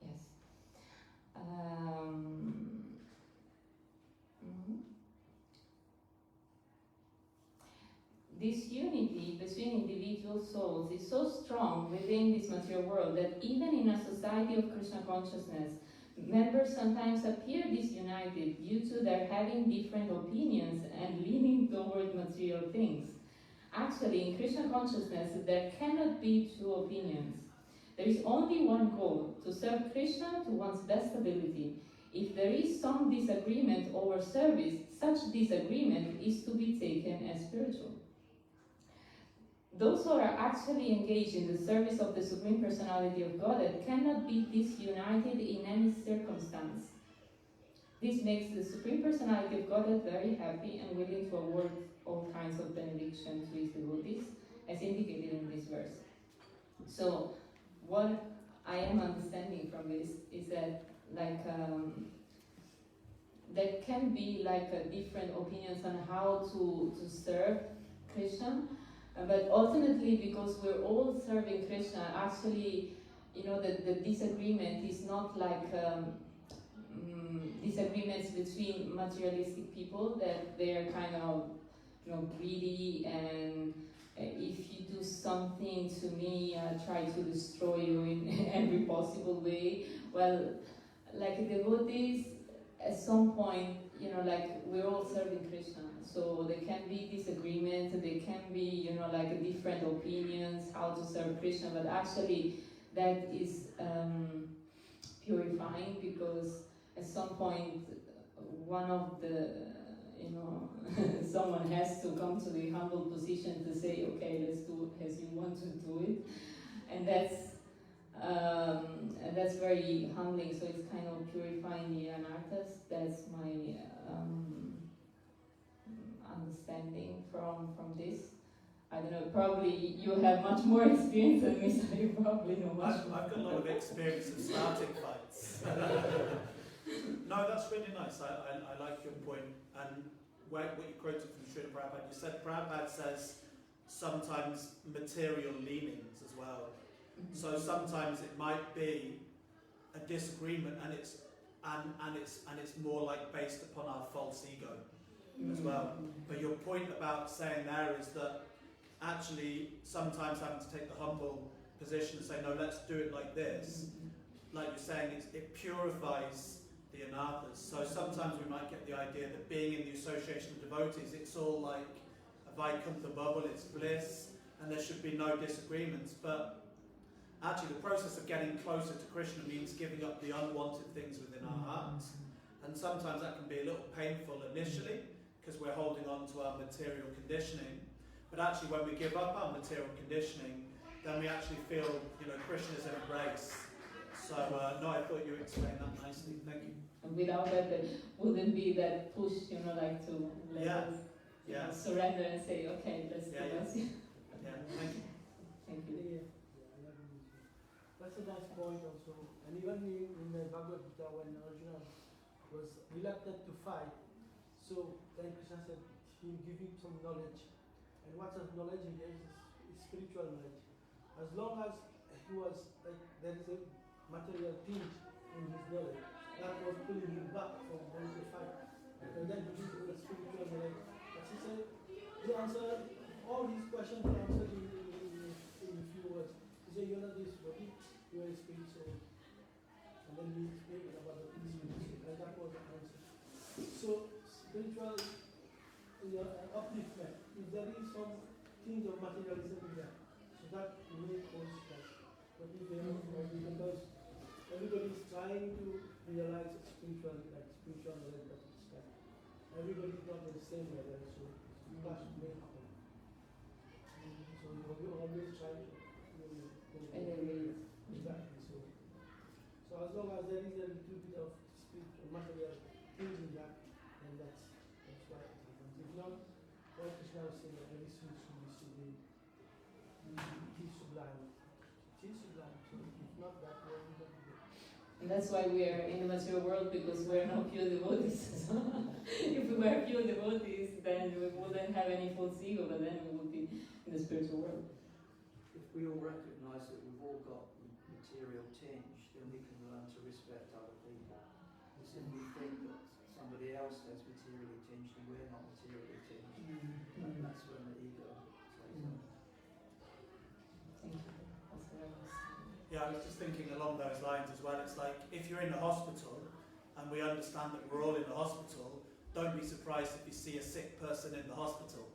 Yes. Yes. This unity between individual souls is so strong within this material world that even in a society of Krishna consciousness, members sometimes appear disunited due to their having different opinions and leaning toward material things. Actually, in Krishna consciousness, there cannot be two opinions. There is only one goal, to serve Krishna to one's best ability. If there is some disagreement over service, such disagreement is to be taken as spiritual. Those who are actually engaged in the service of the Supreme Personality of Godhead cannot be disunited in any circumstance. This makes the Supreme Personality of Godhead very happy and willing to award all kinds of benediction to his devotees, as indicated in this verse. So, what I am understanding from this is that, there can be different opinions on how to serve Krishna, but ultimately, because we're all serving Krishna, actually, the disagreement is not disagreements between materialistic people, that they're kind of greedy, and if you do something to me, I try to destroy you in every possible way. Well, like devotees, at some point, we're all serving Krishna, so there can be disagreements, there can be, different opinions how to serve Krishna, but actually that is purifying, because at some point one of the, someone has to come to the humble position to say, okay, let's do it as you want to do it, and that's very humbling. So it's kind of purifying the anarthas. That's my understanding from this. I don't know, probably you have much more experience than me, so you probably know much more. I've got a lot of experience of starting fights. No, that's really nice. I like your point. And what you quoted from Srila Prabhupada, you said Prabhupada says sometimes material leanings as well. So sometimes it might be a disagreement, and it's more like based upon our false ego as well. But your point about saying there is that actually sometimes having to take the humble position and say, no, let's do it like this. Like you're saying, it purifies the anarthas. So sometimes we might get the idea that being in the association of devotees, it's all like a Vaikuntha bubble, it's bliss, and there should be no disagreements. But actually the process of getting closer to Krishna means giving up the unwanted things within our hearts. And sometimes that can be a little painful initially, because we're holding on to our material conditioning. But actually when we give up our material conditioning, then we actually feel, Krishna's embrace. So, no, I thought you explained that nicely. Thank you. And without that, there wouldn't be that push, to let us surrender and say, okay, let's do this. Yeah, thank you. Thank you. That's a nice point also. And even in the Bhagavad Gita, when Arjuna was reluctant to fight, so then Krishna said he will give him some knowledge. And what sort of knowledge he gave is spiritual knowledge. As long as he was there is a material tinge in his knowledge, that was pulling him back from going to fight. And then he gives the spiritual knowledge. But he said he answered all his questions, he answered in a few words. He said, you're not this body, you are a spirit soul. And then he explained about the spirit, and that was the answer. So spiritual upliftment, if there is some things of materialism in there, so that may cause stress. But if there is because everybody is trying to realize spiritual knowledge, but it's like everybody is not on the same level, so clash may happen. So you always try to exactly so. So as long as there is a little bit of spiritual material things in that, then that's why it happens. If not, what Krishna was saying, every soul should be sublime. It is sublime. It is sublime. So if not that, then we don't do it. And that's why we are in the material world, because we're not pure devotees. If we were pure devotees, then we wouldn't have any false ego, but then we would be in the spiritual world. If we all recognise that we've all got material tinge, then we can learn to respect other people. Because if we think that somebody else has materially tinged and we're not materially tinged, and that's when the ego takes over. Thank you. That's what I was saying. Yeah, I was just thinking along those lines as well. It's like, if you're in a hospital, and we understand that we're all in the hospital, don't be surprised if you see a sick person in the hospital.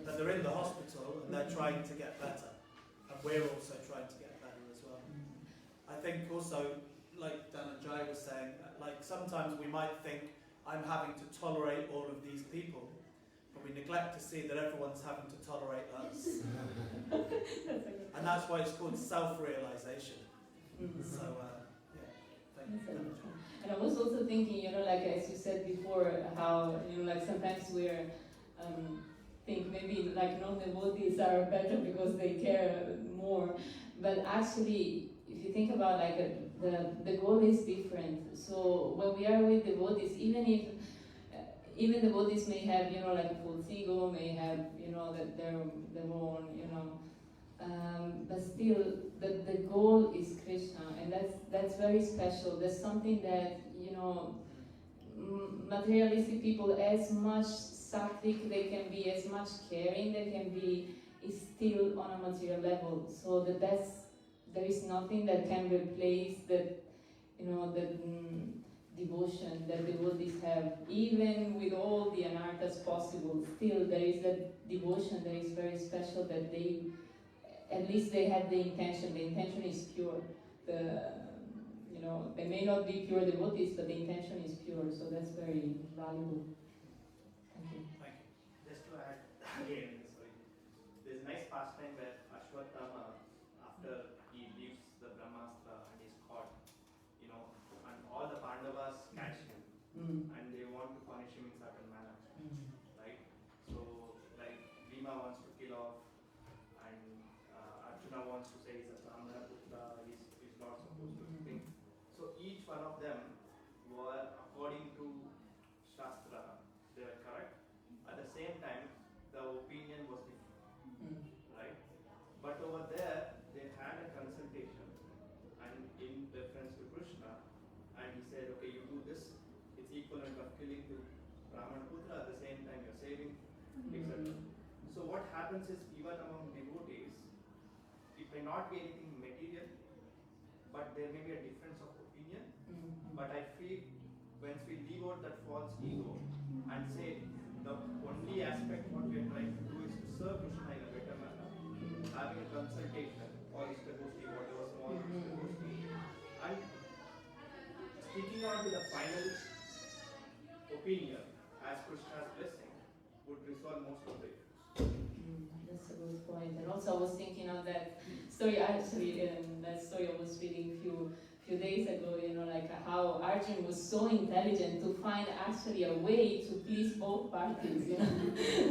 That they're in the hospital and they're trying to get better. And we're also trying to get better as well. I think also, like Dhananjay was saying, like sometimes we might think I'm having to tolerate all of these people, but we neglect to see that everyone's having to tolerate us. And that's why it's called self-realization. So, yeah, thank you, Dhananjay. And I was also thinking, like as you said before, how, like sometimes we're think maybe like non-devotees are better because they care more. But actually, if you think about like the goal is different. So when we are with devotees, even devotees may have, like a false ego, may have, that their own, but still the goal is Krishna, and that's very special. That's something that, materialistic people, as much sattvic they can be, as much caring they can be, is still on a material level. So there is nothing that can replace that, devotion that devotees have, even with all the anarthas possible. Still, there is that devotion that is very special, that at least they have the intention. The intention is pure. They may not be pure devotees, but the intention is pure. So that's very valuable. Thank you. Thank you. Just to add again, sorry. There's a nice pastime where Ashwatthama, after he leaves the Brahmastra and is caught, and all the Pandavas catch him and they want to punish him in certain manner, right? So, like Bhima wants to kill off, and Arjuna wants to say he's a Brahmana Putra, he's not supposed to think. So each one of them were, according to Shastra, they were correct. At the same time, the opinion was different, right? But over there, they had a consultation, and in reference to Krishna, and he said, okay, you do this, it's equivalent of killing the Brahmana Putra, at the same time you're saving, etc. So what happens is, even among devotees, it may not be anything material, but there may be a difference of opinion. But I feel once we leave out that false ego and say the only aspect what we are trying to do is to serve Krishna in a better manner, having a consultation or ISKCON, whatever small ISKCON, and sticking on to the final opinion as Krishna's blessing would resolve most of the issues. That's a good point. And also I was thinking of that story, actually, that story I was reading few days ago, like how Arjun was so intelligent to find actually a way to please both parties,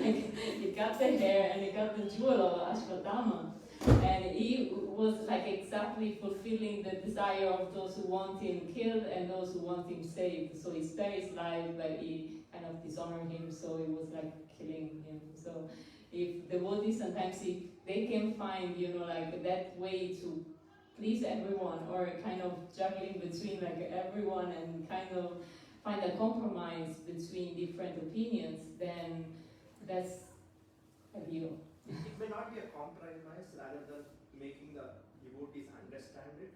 like he got the hair and he got the jewel of Ashwatthama. And he was like exactly fulfilling the desire of those who want him killed and those who want him saved. So he spared his life, but he kind of dishonored him, so it was like killing him. So if devotees sometimes, if they can find, like that way to please everyone, or kind of juggling between like everyone and kind of find a compromise between different opinions, then that's ideal. It may not be a compromise, rather than making the devotees understand it.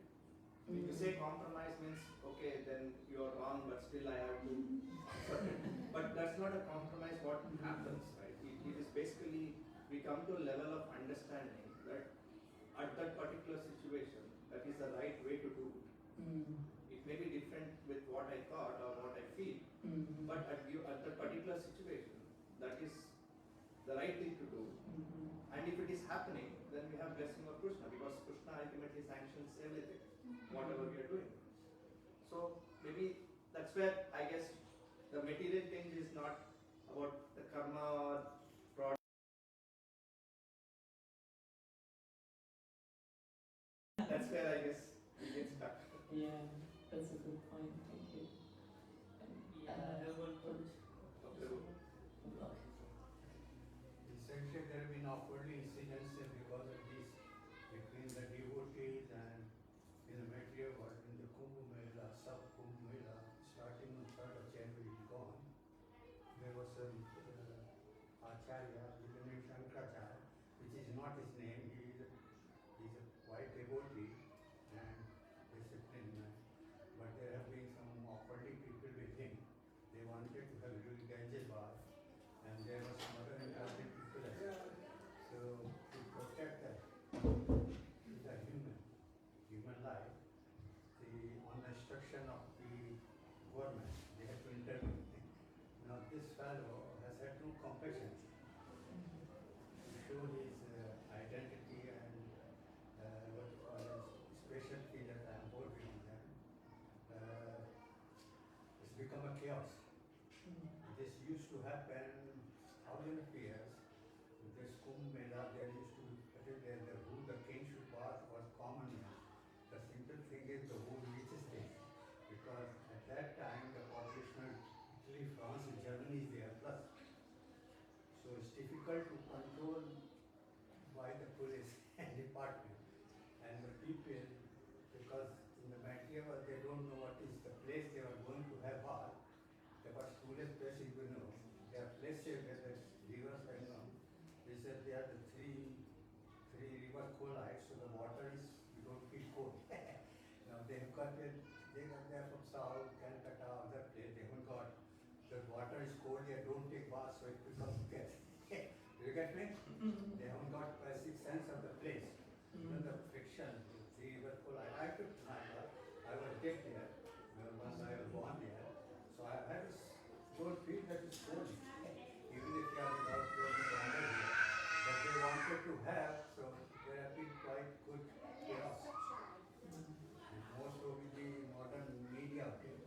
If you say compromise means, okay, then you are wrong, but still I have to accept it. But that's not a compromise what happens, right? It is basically, we come to a level of understanding that at that particular situation, that is the right way to do it. It may be different with what I thought or what I feel, but at that particular situation, that is the right thing to do. And if it is happening, then we have blessing of Krishna, because Krishna ultimately sanctions everything, whatever we are doing. So maybe that's where I guess the material thing is not about the karma or product. That's where I guess we get stuck. Yeah, that's a good point. Thank you. I have one point. Essentially, there have been awkwardly incidents because of this between the devotees and in the material world, in the Kumbh Mela, sub Kumbh Mela, starting on 3rd of January gone. There was an Acharya, with the name Shankaracharya, which is not his name. He is a white devotee and disciplined man. But there have been some religion affairs, with this Kumbh Mela, there used to be who the king should bath was common man. The simple thing is the who reaches there. Because at that time the population of Italy, France and Germany is there plus. So it's difficult to control by the police and department. And the people, because in the material they don't know what is the place they are going to have bath. There was coolest places you know. There are places where the rivers are known. They said they are the three rivers collide, so the water is, you don't feel cold. Now they have got it, they are from South, Calcutta, other place, they haven't got, the water is cold here, don't take bath, so it becomes gas. You get me? They haven't got basic sense of the place. Even the friction, the three rivers collide. I took my bath, I was dead there, once I was born there. So I had this, don't feel that it's cold. Even if you are without clothing under here. But they wanted to have, so there have been quite good chaos. And most of the modern media, they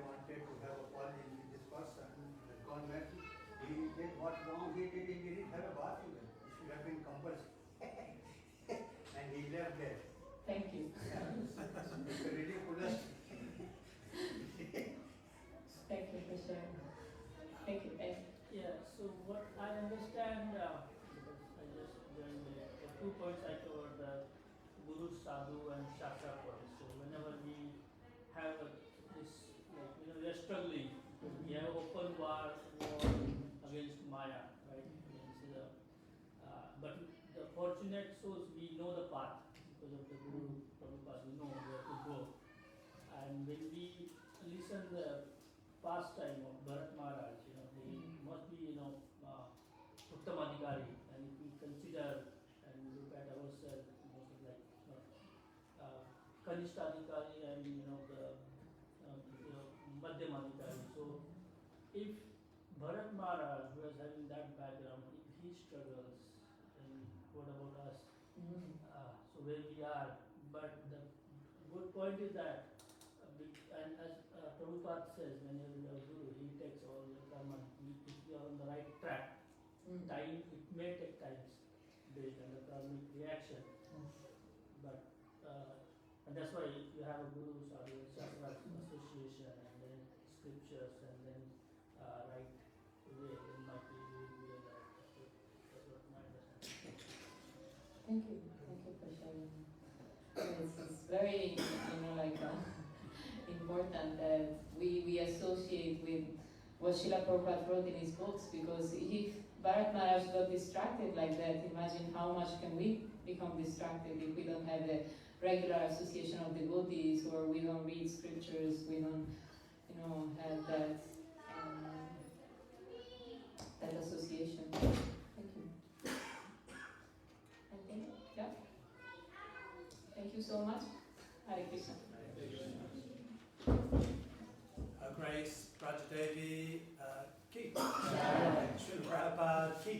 wanted to have a apology with this person, the convent. He did what wrong he did, he didn't have a bath even. He should have been compulsory. And he left there. Thank you. Yeah. It's ridiculous. Thank you for sharing. Thank you, Ed. Yeah, so what I understand, because I just joined the 2 points I covered, the Guru, Sadhu and Shastra points. So whenever we have this, like, we are struggling, we have open war against Maya, right? But the fortunate souls, we know the path because of the Guru, Prabhupada, we know where to go. And when we listen the pastime of Bharat Maharaj, he must be, Uttamadhikari, and if we consider and look at ourselves, like Kanishtadhikari and the Madhyamadhikari. So if Bharat Maharaj, who is having that background, if he struggles, and what about us? So where we are, but the good point is that, and as Prabhupada says, whenever you are Guru, he takes all the karma, if you are on the right track. Time, it may take times based on the karmic reaction, but and that's why you have a Guru, Sadhu, Shastra association, and then scriptures, and then right way, it might be real. That's what my understanding. Thank you for sharing. It's very, important that we associate with what Srila Prabhupada wrote in his books, because if Bharat Maharaj got distracted like that, imagine how much can we become distracted if we don't have the regular association of devotees, or we don't read scriptures, we don't, have that that association. Thank you. Anything? Yeah? Thank you so much. Hare Krishna. Her Grace Brajadevi Ki. Srila Prabhupada Ki.